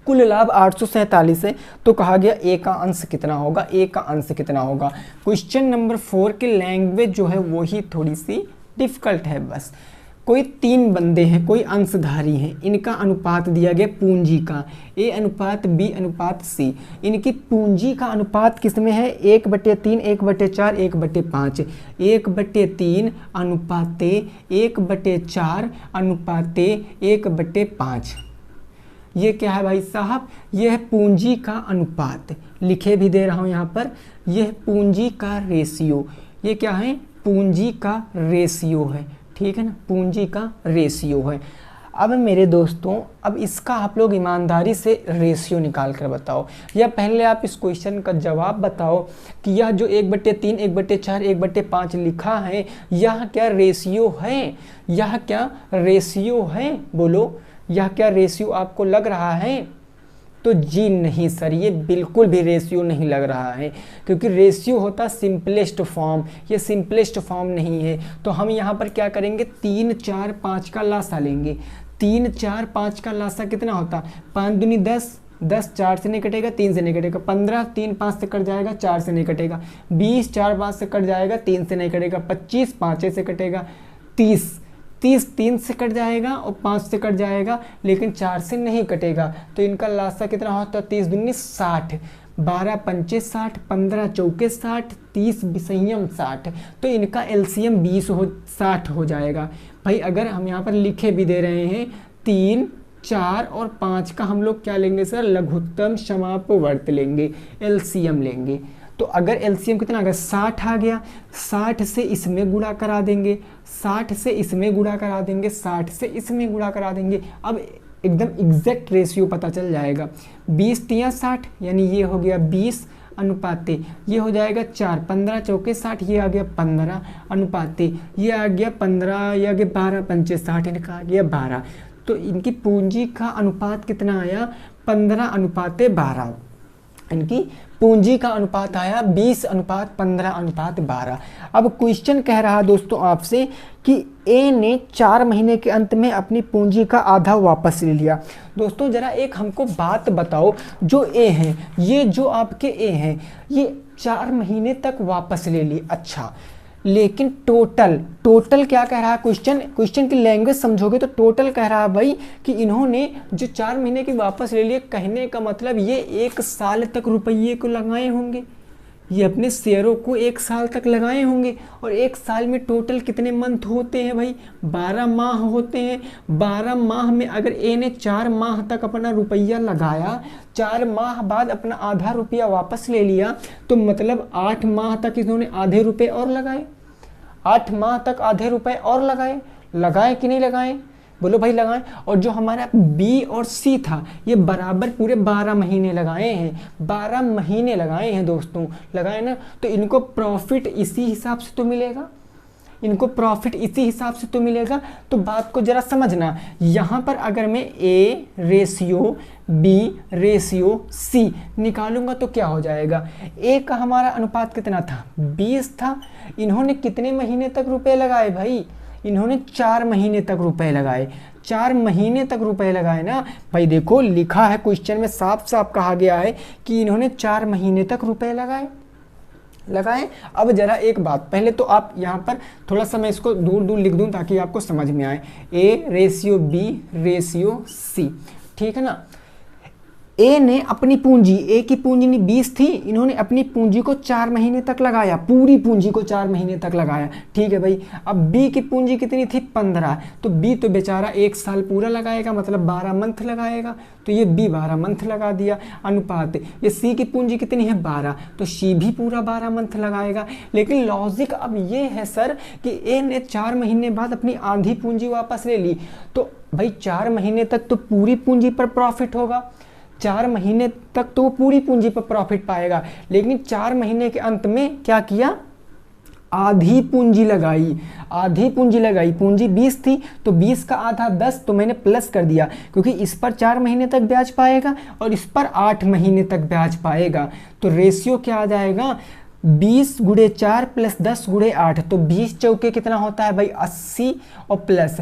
कुल लाभ 847 है। तो कहा गया ए का अंश कितना होगा, ए का अंश कितना होगा। क्वेश्चन नंबर 4 की लैंग्वेज जो है वो ही थोड़ी सी डिफिकल्ट है। बस कोई 3 बंदे हैं, कोई अंशधारी हैं, इनका अनुपात दिया गया पूंजी का, ए अनुपात बी अनुपात सी। इनकी पूंजी का अनुपात किस में है, 1/3, 1/4, 1/5। 1/3 अनुपाते 1/4 अनुपाते 1/5। ये क्या है भाई साहब, यह है पूंजी का अनुपात, लिखे भी दे रहा हूँ यहाँ पर। यह पूंजी का रेशियो, ये क्या है, पूंजी का रेशियो है, ठीक है ना, पूंजी का रेशियो है। अब मेरे दोस्तों, अब इसका आप लोग ईमानदारी से रेशियो निकाल कर बताओ, या पहले आप इस क्वेश्चन का जवाब बताओ कि यह जो 1/3, 1/4, 1/5 लिखा है, यह क्या रेशियो है, यह क्या रेशियो है, बोलो, यह क्या रेशियो आपको लग रहा है? तो जी नहीं सर, ये बिल्कुल भी रेशियो नहीं लग रहा है, क्योंकि रेशियो होता सिंपलेस्ट फॉर्म, ये सिंपलेस्ट फॉर्म नहीं है। तो हम यहाँ पर क्या करेंगे, 3, 4, 5 का लासा लेंगे। 3, 4, 5 का लासा कितना होता, 5 दूनी 10, 10 4 से नहीं कटेगा, 3 से नहीं कटेगा, 15 3 5 से कट जाएगा, 4 से नहीं कटेगा, 20 4 5 से कट जाएगा, 3 से नहीं कटेगा, 25 5 से कटेगा, 30 3 से कट जाएगा और 5 से कट जाएगा, लेकिन 4 से नहीं कटेगा। तो इनका लासा कितना होता है, 30 दूनी 60, 12 पंचे 60, 15 चौके 60, 30 विसंयम 60। तो इनका एलसीएम 60 हो जाएगा। भाई अगर हम यहाँ पर लिखे भी दे रहे हैं 3, 4 और 5 का हम लोग क्या लेंगे सर, लघुत्तम समापवर्त लेंगे, एलसीएम लेंगे। तो अगर एलसीएम कितना आ गया, 60 आ गया, 60 से इसमें गुणा करा देंगे, 60 से इसमें गुणा करा देंगे, 60 से इसमें गुणा करा देंगे। अब एकदम एग्जैक्ट रेशियो पता चल जाएगा। 20 तिया 60, यानी ये हो गया 20 अनुपाते, ये हो जाएगा 4, 15 चौके 60, ये आ गया 15 अनुपाते, ये आ गया 15, ये आ गया 12 पंचे 60, इनका आ गया 12। तो इनकी पूंजी का अनुपात कितना आया, 15 अनुपाते 12। इनकी पूंजी का अनुपात आया 20:15:12। अब क्वेश्चन कह रहा दोस्तों आपसे कि ए ने 4 महीने के अंत में अपनी पूंजी का आधा वापस ले लिया। दोस्तों जरा एक हमको बात बताओ, जो ए हैं, ये जो आपके ए हैं, ये 4 महीने तक वापस ले लिए, अच्छा, लेकिन टोटल क्या कह रहा है, क्वेश्चन की लैंग्वेज समझोगे तो टोटल कह रहा है भाई कि इन्होंने जो 4 महीने की वापस ले लिए, कहने का मतलब ये 1 साल तक रुपये को लगाए होंगे, ये अपने शेयरों को 1 साल तक लगाए होंगे। और 1 साल में टोटल कितने मंथ होते हैं भाई, 12 माह होते हैं। 12 माह में अगर ए ने 4 माह तक अपना रुपया लगाया, 4 माह बाद अपना आधा रुपया वापस ले लिया, तो मतलब 8 माह तक इन्होंने आधे रुपए और लगाए, 8 माह तक आधे रुपए और लगाए कि नहीं लगाए, बोलो भाई लगाएं। और जो हमारा बी और सी था, ये बराबर पूरे 12 महीने लगाए हैं, 12 महीने लगाए हैं दोस्तों, लगाए ना। तो इनको प्रॉफिट इसी हिसाब से तो मिलेगा, इनको प्रॉफिट इसी हिसाब से तो मिलेगा। तो बात को जरा समझना, यहाँ पर अगर मैं A ratio B ratio C निकालूंगा तो क्या हो जाएगा, ए का हमारा अनुपात कितना था, 20 था। इन्होंने कितने महीने तक रुपए लगाए भाई, इन्होंने 4 महीने तक रुपए लगाए, 4 महीने तक रुपए लगाए ना भाई। देखो लिखा है क्वेश्चन में, साफ साफ कहा गया है कि इन्होंने 4 महीने तक रुपए लगाए। अब जरा एक बात, पहले तो आप यहाँ पर थोड़ा सा मैं इसको दूर दूर लिख दूं ताकि आपको समझ में आए। A ratio B ratio C, ठीक है ना। ए ने अपनी पूंजी, ए की पूंजी 20 थी, इन्होंने अपनी पूंजी को 4 महीने तक लगाया, पूरी पूंजी को 4 महीने तक लगाया, ठीक है भाई। अब बी की पूंजी कितनी थी 15, तो बी तो बेचारा 1 साल पूरा लगाएगा, मतलब 12 मंथ लगाएगा, तो ये बी 12 मंथ लगा दिया। अनुपात ये सी की पूंजी कितनी है 12, तो सी भी पूरा 12 मंथ लगाएगा। लेकिन लॉजिक अब ये है सर कि ए ने 4 महीने बाद अपनी आधी पूंजी वापस ले ली, तो भाई 4 महीने तक तो पूरी पूंजी पर प्रॉफिट होगा, 4 महीने तक तो वो पूरी पूंजी पर प्रॉफिट पाएगा। लेकिन 4 महीने के अंत में क्या किया, आधी पूंजी लगाई, आधी पूंजी लगाई, पूंजी 20 थी तो 20 का आधा 10, तो मैंने प्लस कर दिया क्योंकि इस पर 4 महीने तक ब्याज पाएगा और इस पर 8 महीने तक ब्याज पाएगा। तो रेशियो क्या आ जाएगा 20 गुणे 4 प्लस 10 गुणे 8, तो 20 चौके कितना होता है भाई 80 और प्लस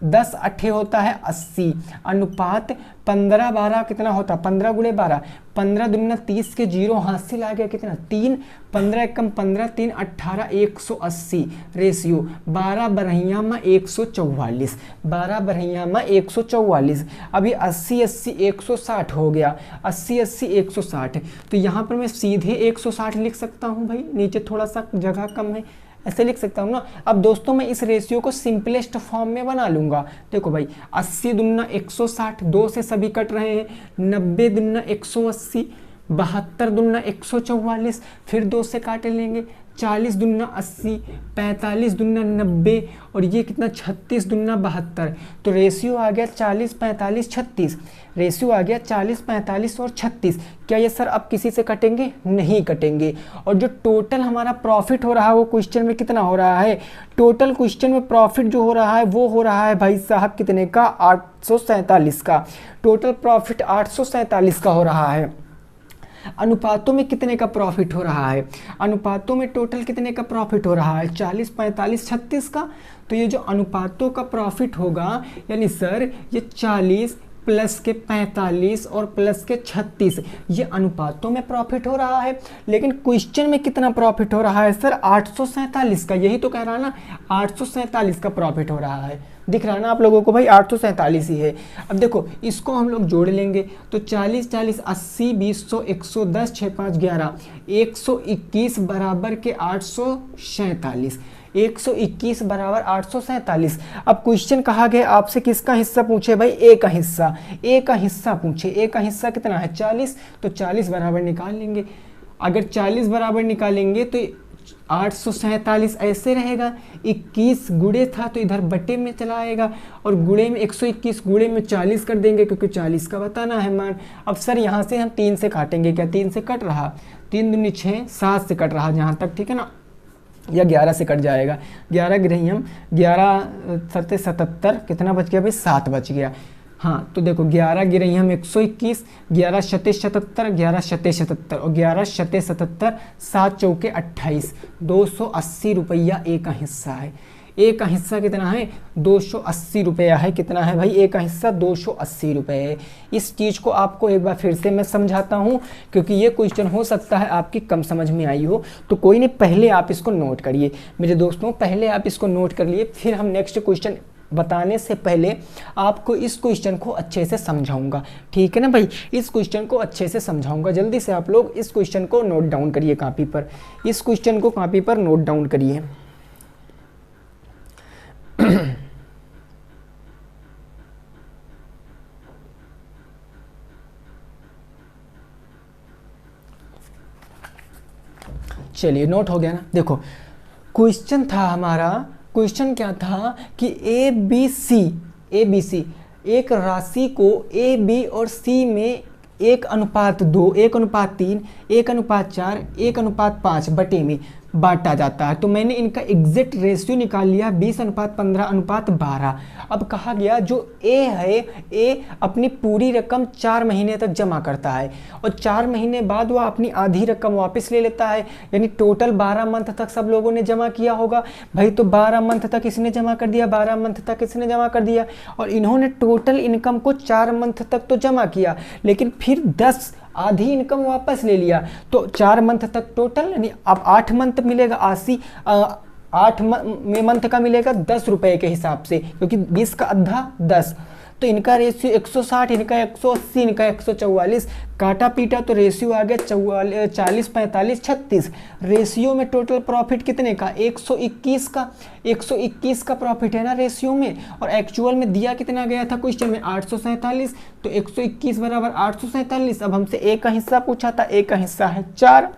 10 अट्ठे होता है 80। अनुपात 15 12 कितना होता है 15 गुणे 12, 15 दूना 30 के 0 हासिल आ गया कितना 3, 15 एकम 15, 3 18 180। रेशियो 12 बरहिया में 144, 12 बरहिया में 144। अभी 80 80 160 हो गया, 80 80 160, तो यहाँ पर मैं सीधे 160 लिख सकता हूँ भाई, नीचे थोड़ा सा जगह कम है, ऐसे लिख सकता हूँ ना। अब दोस्तों मैं इस रेशियो को सिंपलेस्ट फॉर्म में बना लूंगा। देखो भाई 80 दूना 160, 2 से सभी कट रहे हैं, 90 दूना 180, 72 दूना 144, फिर 2 से काटे लेंगे, 40 दूना 80, 45 दूना 90 और ये कितना 36 दूना 72, तो रेशियो आ गया 40 45 36, रेशियो आ गया 40 45 और 36। क्या ये सर अब किसी से कटेंगे, नहीं कटेंगे। और जो टोटल हमारा प्रॉफिट हो रहा है वो क्वेश्चन में कितना हो रहा है, टोटल क्वेश्चन में प्रॉफिट जो हो रहा है वो हो रहा है भाई साहब कितने का 847 का, टोटल प्रॉफिट 847 का हो रहा है। अनुपातों में कितने का प्रॉफिट हो रहा है, अनुपातों में टोटल कितने का प्रॉफिट हो रहा है 40 45 36 का। तो ये जो अनुपातों का प्रॉफिट होगा यानी सर ये 40 प्लस के 45 और प्लस के 36 ये अनुपातों में प्रॉफिट हो रहा है। लेकिन क्वेश्चन में कितना प्रॉफिट हो रहा है सर 847 का, यही तो कह रहा ना 847 का प्रॉफिट हो रहा है। दिख रहा है ना आप लोगों को भाई 847 ही है। अब देखो इसको हम लोग जोड़ लेंगे तो 40 40 80 20 100 110 6 5 11 121 बराबर के 847, 121 बराबर 847। अब क्वेश्चन कहा गया आपसे किसका हिस्सा पूछे भाई, ए का हिस्सा, ए का हिस्सा पूछे, ए का हिस्सा कितना है 40, तो 40 बराबर निकाल लेंगे। अगर 40 बराबर निकालेंगे तो 847 ऐसे रहेगा, 21 गुणे था तो इधर बटे में चला आएगा और गुणे में 121 गुणे में 40 कर देंगे क्योंकि 40 का बताना है मान। अब सर यहाँ से हम 3 से काटेंगे, क्या 3 से कट रहा, 3 दूनी 6, 7 से कट रहा जहाँ तक, ठीक है ना, या 11 से कट जाएगा, 11 गिरही हम 11 सत्ते 77, कितना बच गया भाई 7 बच गया। हाँ तो देखो 11 गिरही हम 121, 11 शते 77, 11 शते 77 और 11 शते 77, 7 चौके 28, 280 रुपया ए का हिस्सा है। ए का हिस्सा कितना है 280 रुपया है, कितना है भाई ए का हिस्सा 280 रुपये है। इस चीज़ को आपको एक बार फिर से मैं समझाता हूँ क्योंकि ये क्वेश्चन हो सकता है आपकी कम समझ में आई हो, तो कोई नहीं पहले आप इसको नोट करिए मेरे दोस्तों, पहले आप इसको नोट कर लिए, फिर हम नेक्स्ट क्वेश्चन बताने से पहले आपको इस क्वेश्चन को अच्छे से समझाऊंगा, ठीक है ना भाई, इस क्वेश्चन को अच्छे से समझाऊंगा। जल्दी से आप लोग इस क्वेश्चन को नोट डाउन करिए कापी पर, इस क्वेश्चन को कापी पर नोट डाउन करिए। चलिए नोट हो गया ना। देखो क्वेश्चन था हमारा, क्वेश्चन क्या था कि ए बी सी एक राशि को ए बी और सी में 1:2, 1:3, 1:4, 1:5 बटे में बांटा जाता है। तो मैंने इनका एग्जैक्ट रेशियो निकाल लिया 20:15:12। अब कहा गया जो ए है, ए अपनी पूरी रकम 4 महीने तक जमा करता है और 4 महीने बाद वह अपनी आधी रकम वापस ले लेता है, यानी टोटल 12 मंथ तक सब लोगों ने जमा किया होगा भाई। तो 12 मंथ तक इसने जमा कर दिया, 12 मंथ तक इसने जमा कर दिया और इन्होंने टोटल इनकम को 4 मंथ तक तो जमा किया, लेकिन फिर 10 आधी इनकम वापस ले लिया। तो 4 मंथ तक टोटल, यानी अब 8 मंथ मिलेगा 80, 8 मंथ का मिलेगा 10 रुपए के हिसाब से, क्योंकि 20 का आधा 10, तो इनका रेशियो 160, इनका 180, इनका 144, काटा पीटा तो रेशियो आ गया 40, 45, 36। रेशियो में टोटल प्रॉफिट कितने का? 121 का। 121 का प्रॉफिट है ना रेशियो में, और एक्चुअल में दिया कितना गया था क्वेश्चन में? 847। तो 121 बराबर 847। अब हमसे ए का हिस्सा पूछा था, ए का हिस्सा है 4,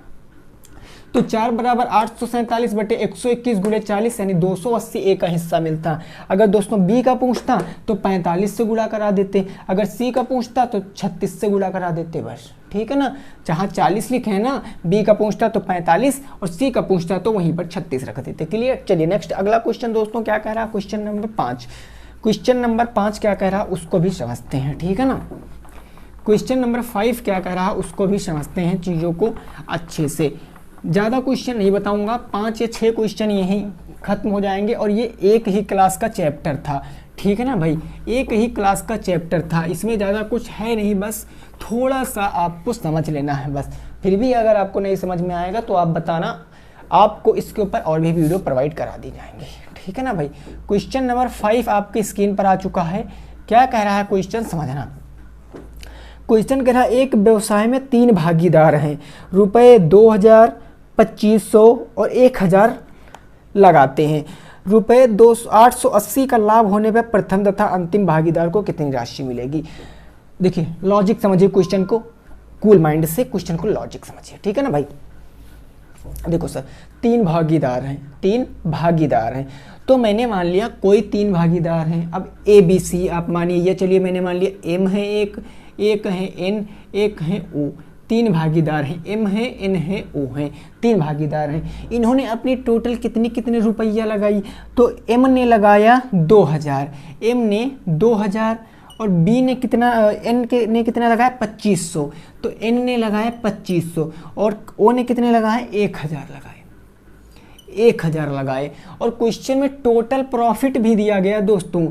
तो 4 बराबर 847 बटे 121 गुणे 40 यानी 280 ए का हिस्सा मिलता। अगर दोस्तों बी का पूछता तो 45 से गुणा करा देते, अगर सी का पूछता तो 36 से गुणा करा देते, बस ठीक है ना। जहाँ 40 लिखे हैं ना, बी का पूछता तो 45 और सी का पूछता तो वहीं पर 36 रख देते। क्लियर? चलिए नेक्स्ट अगला क्वेश्चन दोस्तों क्या कह रहा है, क्वेश्चन नंबर 5। क्वेश्चन नंबर 5 क्या कह रहा है उसको भी समझते हैं, ठीक है ना। क्वेश्चन नंबर 5 क्या कह रहा है उसको भी समझते हैं चीज़ों को अच्छे से। ज़्यादा क्वेश्चन नहीं बताऊंगा, 5 या 6 क्वेश्चन यहीं खत्म हो जाएंगे, और ये एक ही क्लास का चैप्टर था, ठीक है ना भाई, एक ही क्लास का चैप्टर था, इसमें ज़्यादा कुछ है नहीं, बस थोड़ा सा आपको समझ लेना है बस। फिर भी अगर आपको नहीं समझ में आएगा तो आप बताना, आपको इसके ऊपर और भी वीडियो प्रोवाइड करा दी जाएंगे, ठीक है ना भाई। क्वेश्चन नंबर 5 आपकी स्क्रीन पर आ चुका है। क्या कह रहा है क्वेश्चन समझना। क्वेश्चन कह रहा है एक व्यवसाय में 3 भागीदार हैं, रुपये 2000, 2500 और 1000 लगाते हैं। रुपये 880 का लाभ होने पर प्रथम तथा अंतिम भागीदार को कितनी राशि मिलेगी। देखिए लॉजिक समझिए क्वेश्चन को, कूल माइंड से क्वेश्चन को लॉजिक समझिए, ठीक है ना भाई। देखो सर 3 भागीदार हैं, 3 भागीदार हैं, तो मैंने मान लिया कोई 3 भागीदार हैं। अब ए बी सी आप मानिए, ये चलिए मैंने मान लिया एम है एक है एन, एक है ओ। 3 भागीदार हैं, एम है एन है ओ हैं, 3 भागीदार हैं। इन्होंने अपनी टोटल कितनी रुपया लगाई, तो एम ने लगाया 2000, एम ने 2000 और बी ने कितना, एन के ने कितना लगाया 2500, तो एन ने लगाया 2500 और ओ ने कितने लगाए 1000 लगाए, 1000 लगाए। और क्वेश्चन में टोटल प्रॉफिट भी दिया गया दोस्तों,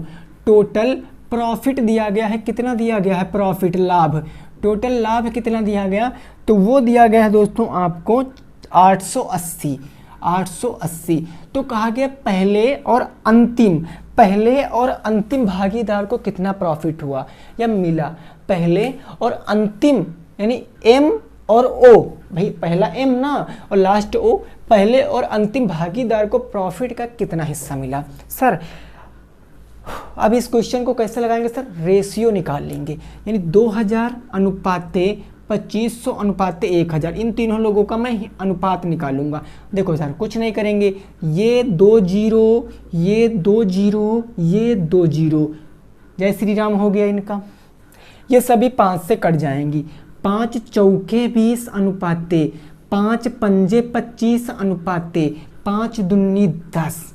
टोटल प्रॉफिट दिया गया है, कितना दिया गया है प्रॉफिट, लाभ, टोटल लाभ कितना दिया गया, तो वो दिया गया है दोस्तों आपको 880। तो कहा गया पहले और अंतिम भागीदार को कितना प्रॉफिट हुआ या मिला। पहले और अंतिम यानी एम और ओ, भाई पहला एम ना और लास्ट ओ, पहले और अंतिम भागीदार को प्रॉफिट का कितना हिस्सा मिला। सर अब इस क्वेश्चन को कैसे लगाएंगे सर, रेशियो निकाल लेंगे, यानी 2000 अनुपाते 2500 अनुपाते 1000, इन तीनों लोगों का मैं अनुपात निकालूंगा। देखो सर कुछ नहीं करेंगे, ये 2 0, ये 2 0, ये 2 0, जय श्री राम हो गया इनका। ये सभी 5 से कट जाएंगी, 5 चौके 20 अनुपाते 5 पंजे 25 अनुपाते 5 दूनी 10,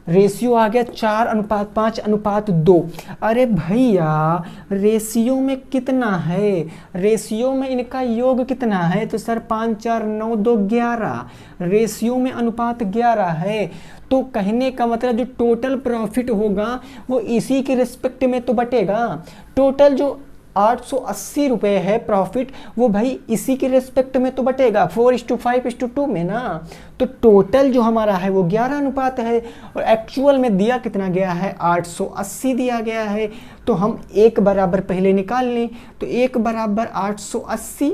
रेशियो आ गया 4:5 अनुपात 2। अरे भैया रेशियो में कितना है, रेशियो में इनका योग कितना है, तो सर 5 4 9 2 11, रेशियो में अनुपात 11 है। तो कहने का मतलब जो टोटल प्रॉफिट होगा वो इसी के रिस्पेक्ट में तो बटेगा। टोटल जो 880 रुपये है प्रॉफिट, वो भाई इसी के रिस्पेक्ट में तो बटेगा 4:5:2 में ना। तो टोटल जो हमारा है वो 11 अनुपात है, और एक्चुअल में दिया कितना गया है 880 दिया गया है। तो हम 1 बराबर पहले निकाल लें, तो 1 बराबर 880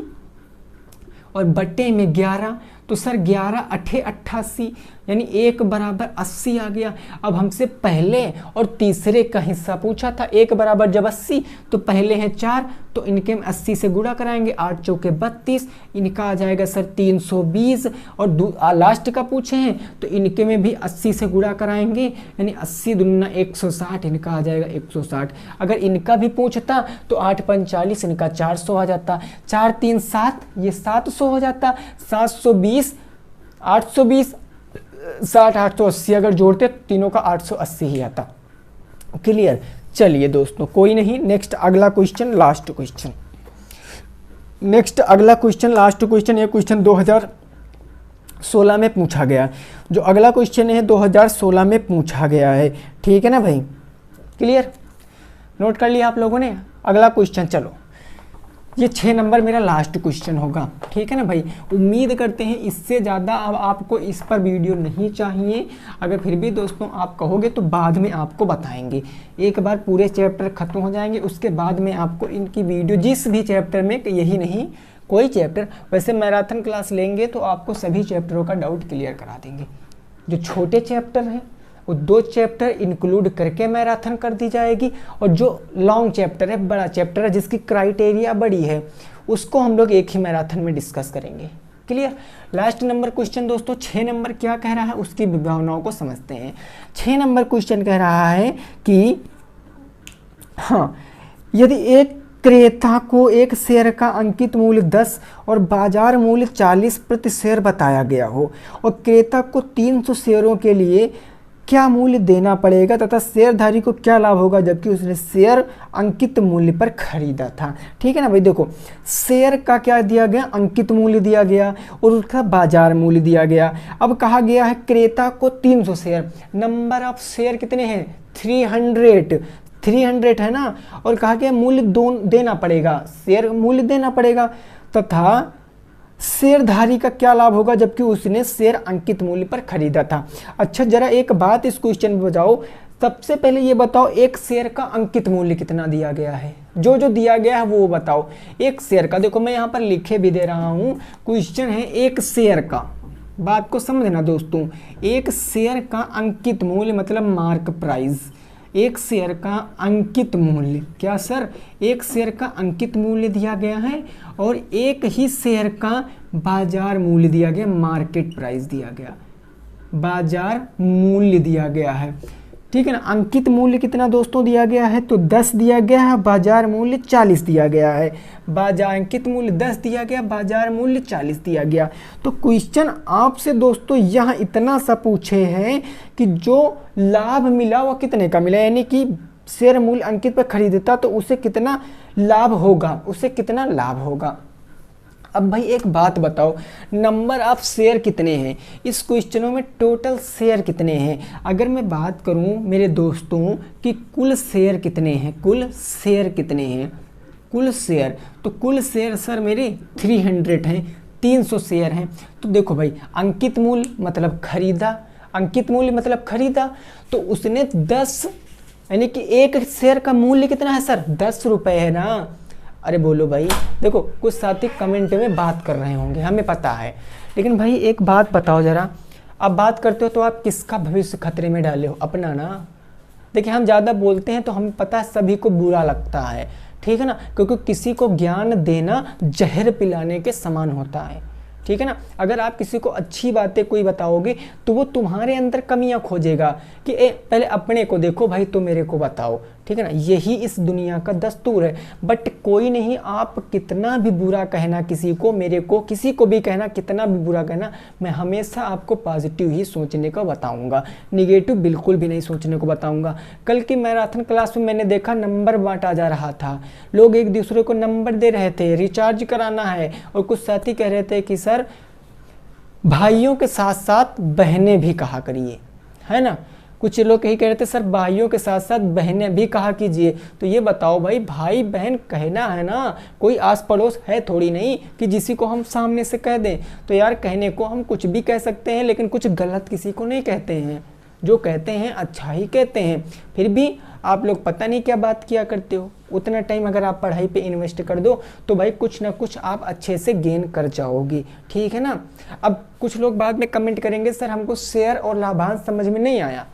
और बटे में 11, तो सर 11 8 88 यानी 1 बराबर 80 आ गया। अब हमसे पहले और तीसरे का हिस्सा पूछा था, 1 बराबर जब 80 तो पहले हैं 4, तो इनके में 80 से गुणा कराएंगे, 8 चौके 32, इनका आ जाएगा सर 320। और लास्ट का पूछे हैं तो इनके में भी 80 से गुणा कराएंगे, यानी 80 दूना 160, इनका आ जाएगा 160। अगर इनका भी पूछता तो 8 5 40, इनका 400 आ जाता, 4 3 7, ये 700 हो जाता, 720 820 60 880 अगर जोड़ते तीनों का 880 ही आता। क्लियर? चलिए दोस्तों कोई नहीं, नेक्स्ट अगला क्वेश्चन लास्ट क्वेश्चन, नेक्स्ट अगला क्वेश्चन लास्ट क्वेश्चन। ये क्वेश्चन 2016 में पूछा गया, जो अगला क्वेश्चन है 2016 में पूछा गया है, ठीक है ना भाई। क्लियर? नोट कर लिया आप लोगों ने। अगला क्वेश्चन चलो, ये 6 नंबर मेरा लास्ट क्वेश्चन होगा, ठीक है ना भाई। उम्मीद करते हैं इससे ज़्यादा अब आपको इस पर वीडियो नहीं चाहिए। अगर फिर भी दोस्तों आप कहोगे तो बाद में आपको बताएंगे। एक बार पूरे चैप्टर ख़त्म हो जाएंगे उसके बाद में आपको इनकी वीडियो जिस भी चैप्टर में, यही नहीं कोई चैप्टर, वैसे मैराथन क्लास लेंगे तो आपको सभी चैप्टरों का डाउट क्लियर करा देंगे। जो छोटे चैप्टर हैं वो 2 चैप्टर इंक्लूड करके मैराथन कर दी जाएगी, और जो लॉन्ग चैप्टर है, बड़ा चैप्टर है जिसकी क्राइटेरिया बड़ी है, उसको हम लोग एक ही मैराथन में डिस्कस करेंगे। क्लियर। लास्ट नंबर क्वेश्चन दोस्तों 6 नंबर क्या कह रहा है उसकी विभावनाओं को समझते हैं। 6 नंबर क्वेश्चन कह रहा है कि हाँ, यदि एक क्रेता को एक शेयर का अंकित मूल्य 10 और बाजार मूल्य 40 प्रति शेयर बताया गया हो और क्रेता को 300 शेयरों के लिए क्या मूल्य देना पड़ेगा तथा शेयरधारी को क्या लाभ होगा जबकि उसने शेयर अंकित मूल्य पर खरीदा था। ठीक है ना भाई। देखो, शेयर का क्या दिया गया, अंकित मूल्य दिया गया और उसका बाजार मूल्य दिया गया। अब कहा गया है क्रेता को 300 शेयर, नंबर ऑफ शेयर कितने हैं 300 है ना, और कहा गया मूल्य देना पड़ेगा, शेयर मूल्य देना पड़ेगा तथा शेयरधारी का क्या लाभ होगा जबकि उसने शेयर अंकित मूल्य पर खरीदा था। अच्छा, जरा एक बात इस क्वेश्चन में बताओ, सबसे पहले ये बताओ एक शेयर का अंकित मूल्य कितना दिया गया है, जो दिया गया है वो बताओ। एक शेयर का, देखो मैं यहाँ पर लिखे भी दे रहा हूँ, क्वेश्चन है एक शेयर का, बात को समझना दोस्तों, एक शेयर का अंकित मूल्य मतलब मार्क प्राइस, एक शेयर का अंकित मूल्य, क्या सर, एक शेयर का अंकित मूल्य दिया गया है और एक ही शेयर का बाजार मूल्य दिया गया, मार्केट प्राइस दिया गया, बाजार मूल्य दिया गया है। ठीक है ना। अंकित मूल्य कितना दोस्तों दिया गया है, तो 10 दिया गया है, बाजार मूल्य 40 दिया गया है। बाजार अंकित मूल्य 10 दिया गया, बाजार मूल्य 40 दिया गया। तो क्वेश्चन आपसे दोस्तों यहाँ इतना सा पूछे हैं कि जो लाभ मिला वो कितने का मिला, यानी कि शेयर मूल्य अंकित पर खरीदता तो उसे कितना लाभ होगा, उसे कितना लाभ होगा। अब भाई एक बात बताओ, नंबर ऑफ शेयर कितने हैं इस क्वेश्चनों में, टोटल शेयर कितने हैं। अगर मैं बात करूं मेरे दोस्तों कि कुल शेयर कितने हैं, कुल शेयर कितने हैं, कुल शेयर, तो कुल शेयर सर मेरे 300 हैं, 300 शेयर हैं। तो देखो भाई, अंकित मूल्य मतलब खरीदा, अंकित मूल्य मतलब खरीदा, तो उसने 10, यानी कि एक शेयर का मूल्य कितना है सर, 10 रुपये है ना। अरे बोलो भाई, देखो कुछ साथी कमेंट में बात कर रहे होंगे, हमें पता है, लेकिन भाई एक बात बताओ जरा, अब बात करते हो तो आप किसका भविष्य खतरे में डाले हो, अपना ना। देखिए हम ज़्यादा बोलते हैं तो हमें पता है सभी को बुरा लगता है, ठीक है ना, क्योंकि किसी को ज्ञान देना जहर पिलाने के समान होता है, ठीक है ना। अगर आप किसी को अच्छी बातें कोई बताओगे तो वो तुम्हारे अंदर कमियां खोजेगा कि पहले अपने को देखो भाई तो मेरे को बताओ, ठीक है ना। यही इस दुनिया का दस्तूर है। बट कोई नहीं, आप कितना भी बुरा कहना किसी को, मेरे को, किसी को भी कहना, कितना भी बुरा कहना, मैं हमेशा आपको पॉजिटिव ही सोचने को बताऊंगा, निगेटिव बिल्कुल भी नहीं सोचने को बताऊंगा। कल की मैराथन क्लास में मैंने देखा नंबर बांटा जा रहा था, लोग एक दूसरे को नंबर दे रहे थे, रिचार्ज कराना है, और कुछ साथी कह रहे थे कि सर भाइयों के साथ साथ बहनें भी कहा करिए, है ना। कुछ लोग यही कह रहे थे सर भाइयों के साथ साथ बहनें भी कहा कीजिए। तो ये बताओ भाई, भाई बहन कहना है ना, कोई आस पड़ोस है थोड़ी नहीं कि जिसी को हम सामने से कह दें। तो यार कहने को हम कुछ भी कह सकते हैं, लेकिन कुछ गलत किसी को नहीं कहते हैं, जो कहते हैं अच्छा ही कहते हैं। फिर भी आप लोग पता नहीं क्या बात किया करते हो। उतना टाइम अगर आप पढ़ाई पे इन्वेस्ट कर दो तो भाई कुछ ना कुछ आप अच्छे से गेन कर जाओगे, ठीक है ना। अब कुछ लोग बाद में कमेंट करेंगे सर हमको शेयर और लाभांश समझ में नहीं आया,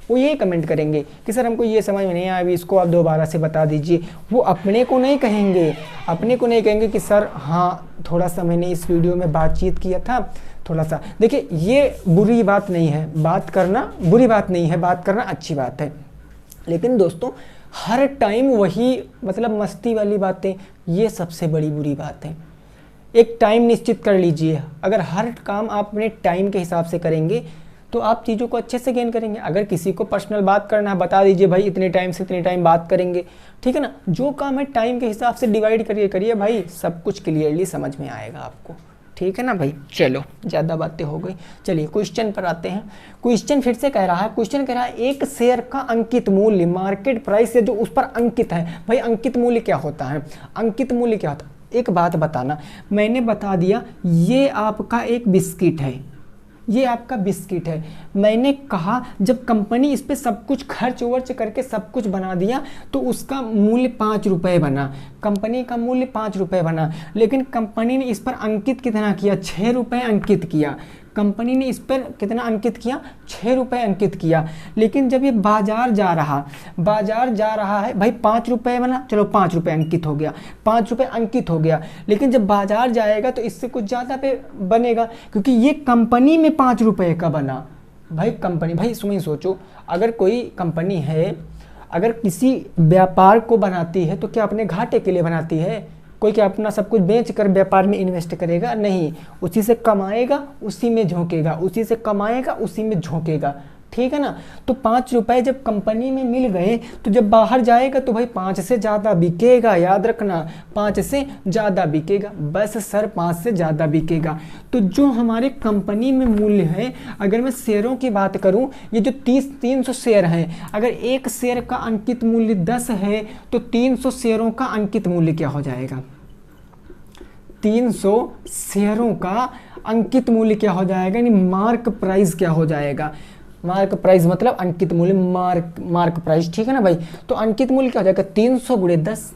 वो ये कमेंट करेंगे कि सर हमको ये समझ में नहीं आया, अभी इसको आप दोबारा से बता दीजिए। वो अपने को नहीं कहेंगे, अपने को नहीं कहेंगे कि सर हाँ थोड़ा सा मैंने इस वीडियो में बातचीत किया था, थोड़ा सा। देखिए ये बुरी बात नहीं है, बात करना बुरी बात नहीं है, बात करना अच्छी बात है। लेकिन दोस्तों हर टाइम वही मतलब मस्ती वाली बातें, ये सबसे बड़ी बुरी बात है। एक टाइम निश्चित कर लीजिए, अगर हर काम आप अपने टाइम के हिसाब से करेंगे तो आप चीज़ों को अच्छे से गेन करेंगे। अगर किसी को पर्सनल बात करना है बता दीजिए भाई इतने टाइम से इतने टाइम बात करेंगे, ठीक है ना। जो काम है टाइम के हिसाब से डिवाइड करिए भाई, सब कुछ क्लियरली समझ में आएगा आपको, ठीक है ना भाई। चलो ज़्यादा बातें हो गई, चलिए क्वेश्चन पर आते हैं। क्वेश्चन फिर से कह रहा है, क्वेश्चन कह रहा है एक शेयर का अंकित मूल्य मार्केट प्राइस से जो उस पर अंकित है। भाई अंकित मूल्य क्या होता है, अंकित मूल्य क्या होता है, एक बात बताना, मैंने बता दिया ये आपका एक बिस्किट है, ये आपका बिस्किट है। मैंने कहा जब कंपनी इस पे सब कुछ खर्च वर्च करके सब कुछ बना दिया तो उसका मूल्य 5 रुपये बना, कंपनी का मूल्य 5 रुपये बना, लेकिन कंपनी ने इस पर अंकित कितना किया, 6 रुपये अंकित किया। कंपनी ने इस पर कितना अंकित किया, 6 रुपये अंकित किया। लेकिन जब ये बाजार जा रहा है भाई 5 रुपये बना, चलो 5 रुपये अंकित हो गया, 5 रुपये अंकित हो गया। लेकिन जब बाजार जाएगा तो इससे कुछ ज़्यादा पे बनेगा, क्योंकि ये कंपनी में 5 रुपये का बना। भाई कंपनी, भाई सुनिए सोचो, अगर कोई कंपनी है, अगर किसी व्यापार को बनाती है तो क्या अपने घाटे के लिए बनाती है? कोई क्या अपना सब कुछ बेच कर व्यापार में इन्वेस्ट करेगा? नहीं, उसी से कमाएगा उसी में झोंकेगा, उसी से कमाएगा उसी में झोंकेगा, ठीक है ना। तो 5 रुपए जब कंपनी में मिल गए तो जब बाहर जाएगा तो भाई 5 से ज़्यादा बिकेगा, याद रखना 5 से ज़्यादा बिकेगा, बस सर 5 से ज़्यादा बिकेगा। तो जो हमारे कंपनी में मूल्य है, अगर मैं शेयरों की बात करूं, ये जो 300 शेयर हैं, अगर एक शेयर का अंकित मूल्य 10 है तो 300 शेयरों का अंकित मूल्य क्या हो जाएगा? 300 शेयरों का अंकित मूल्य क्या हो जाएगा, यानी मार्क प्राइस क्या हो जाएगा? मार्क प्राइस मतलब अंकित मूल्य, मार्क प्राइस, ठीक है ना भाई। तो अंकित मूल्य क्या हो जाएगा? 300 गुणे 10,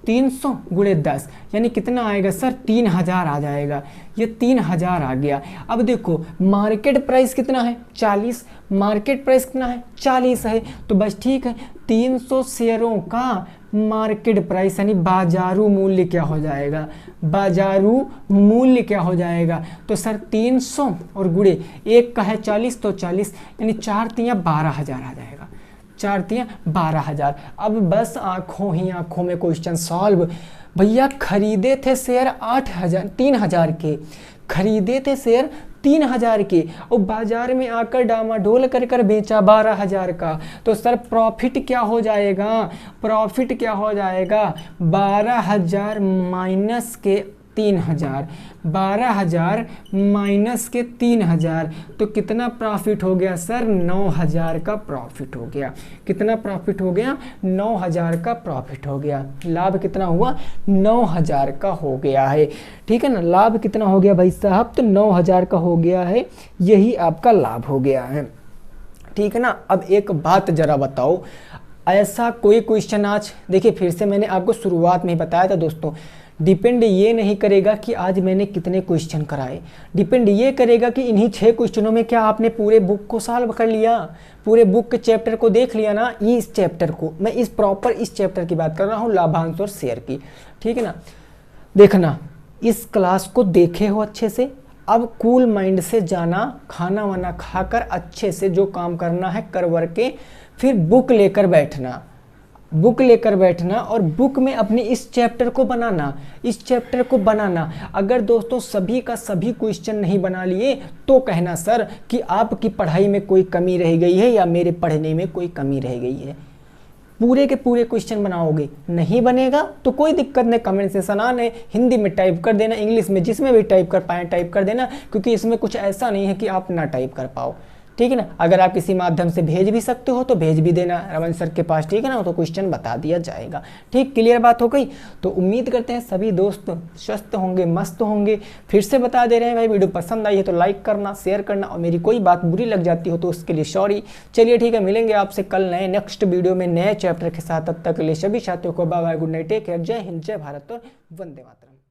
300 गुणे 10 यानी कितना आएगा सर? 3000 आ जाएगा। ये 3000 आ गया। अब देखो मार्केट प्राइस कितना है? 40, मार्केट प्राइस कितना है? 40 है। तो बस ठीक है, 300 शेयरों का मार्केट प्राइस यानी बाजारू मूल्य क्या हो जाएगा? बाजारू मूल्य क्या हो जाएगा? तो सर 300 और गुणे एक का है 40, तो 40 यानी 4 तियां 12,000 आ जाएगा, 4 तियां 12,000। अब बस आंखों ही आंखों में क्वेश्चन सॉल्व। भैया खरीदे थे शेयर 3,000 के, खरीदे थे शेयर 3,000 के और बाजार में आकर डामाडोल कर बेचा 12,000 का। तो सर प्रॉफिट क्या हो जाएगा? प्रॉफिट क्या हो जाएगा? 12,000 माइनस के 3,000, 12,000 माइनस के 3,000, तो कितना प्रॉफिट हो गया सर? 9,000 का प्रॉफिट हो गया। कितना प्रॉफिट हो गया? 9,000 का प्रॉफिट हो गया। लाभ कितना हुआ? 9,000 का हो गया है, ठीक है ना। लाभ कितना हो गया भाई साहब? तो 9,000 का हो गया है, यही आपका लाभ हो गया है, ठीक है ना। अब एक बात जरा बताओ, ऐसा कोई क्वेश्चन आज देखिए, फिर से मैंने आपको शुरुआत में ही बताया था दोस्तों, डिपेंड ये नहीं करेगा कि आज मैंने कितने क्वेश्चन कराए, डिपेंड ये करेगा कि इन्हीं 6 क्वेश्चनों में क्या आपने पूरे बुक को सॉल्व कर लिया, पूरे बुक के चैप्टर को देख लिया ना। इस चैप्टर को मैं इस चैप्टर की बात कर रहा हूँ, लाभांश और शेयर की, ठीक है ना। देखना, इस क्लास को देखे हो अच्छे से, अब कूल माइंड से जाना, खाना वाना खाकर अच्छे से जो काम करना है कर वर के फिर बुक लेकर बैठना, बुक लेकर बैठना और बुक में अपने इस चैप्टर को बनाना, इस चैप्टर को बनाना। अगर दोस्तों सभी का सभी क्वेश्चन नहीं बना लिए तो कहना सर कि आपकी पढ़ाई में कोई कमी रह गई है या मेरे पढ़ने में कोई कमी रह गई है। पूरे के पूरे क्वेश्चन बनाओगे, नहीं बनेगा तो कोई दिक्कत नहीं, कमेंट सेक्शन ऑन है, हिंदी में टाइप कर देना, इंग्लिश में जिसमें भी टाइप कर पाए टाइप कर देना, क्योंकि इसमें कुछ ऐसा नहीं है कि आप ना टाइप कर पाओ, ठीक है ना। अगर आप किसी माध्यम से भेज भी सकते हो तो भेज भी देना रमन सर के पास, ठीक है ना, तो क्वेश्चन बता दिया जाएगा। ठीक, क्लियर बात हो गई। तो उम्मीद करते हैं सभी दोस्त स्वस्थ होंगे, मस्त होंगे। फिर से बता दे रहे हैं भाई, वीडियो पसंद आई है तो लाइक करना, शेयर करना, और मेरी कोई बात बुरी लग जाती हो तो उसके लिए सॉरी। चलिए ठीक है, मिलेंगे आपसे कल नए नेक्स्ट वीडियो में नए चैप्टर के साथ। तब तक के लिए सभी साथियों को bye bye, good night, take care, जय हिंद, जय भारत और वंदे मातरम।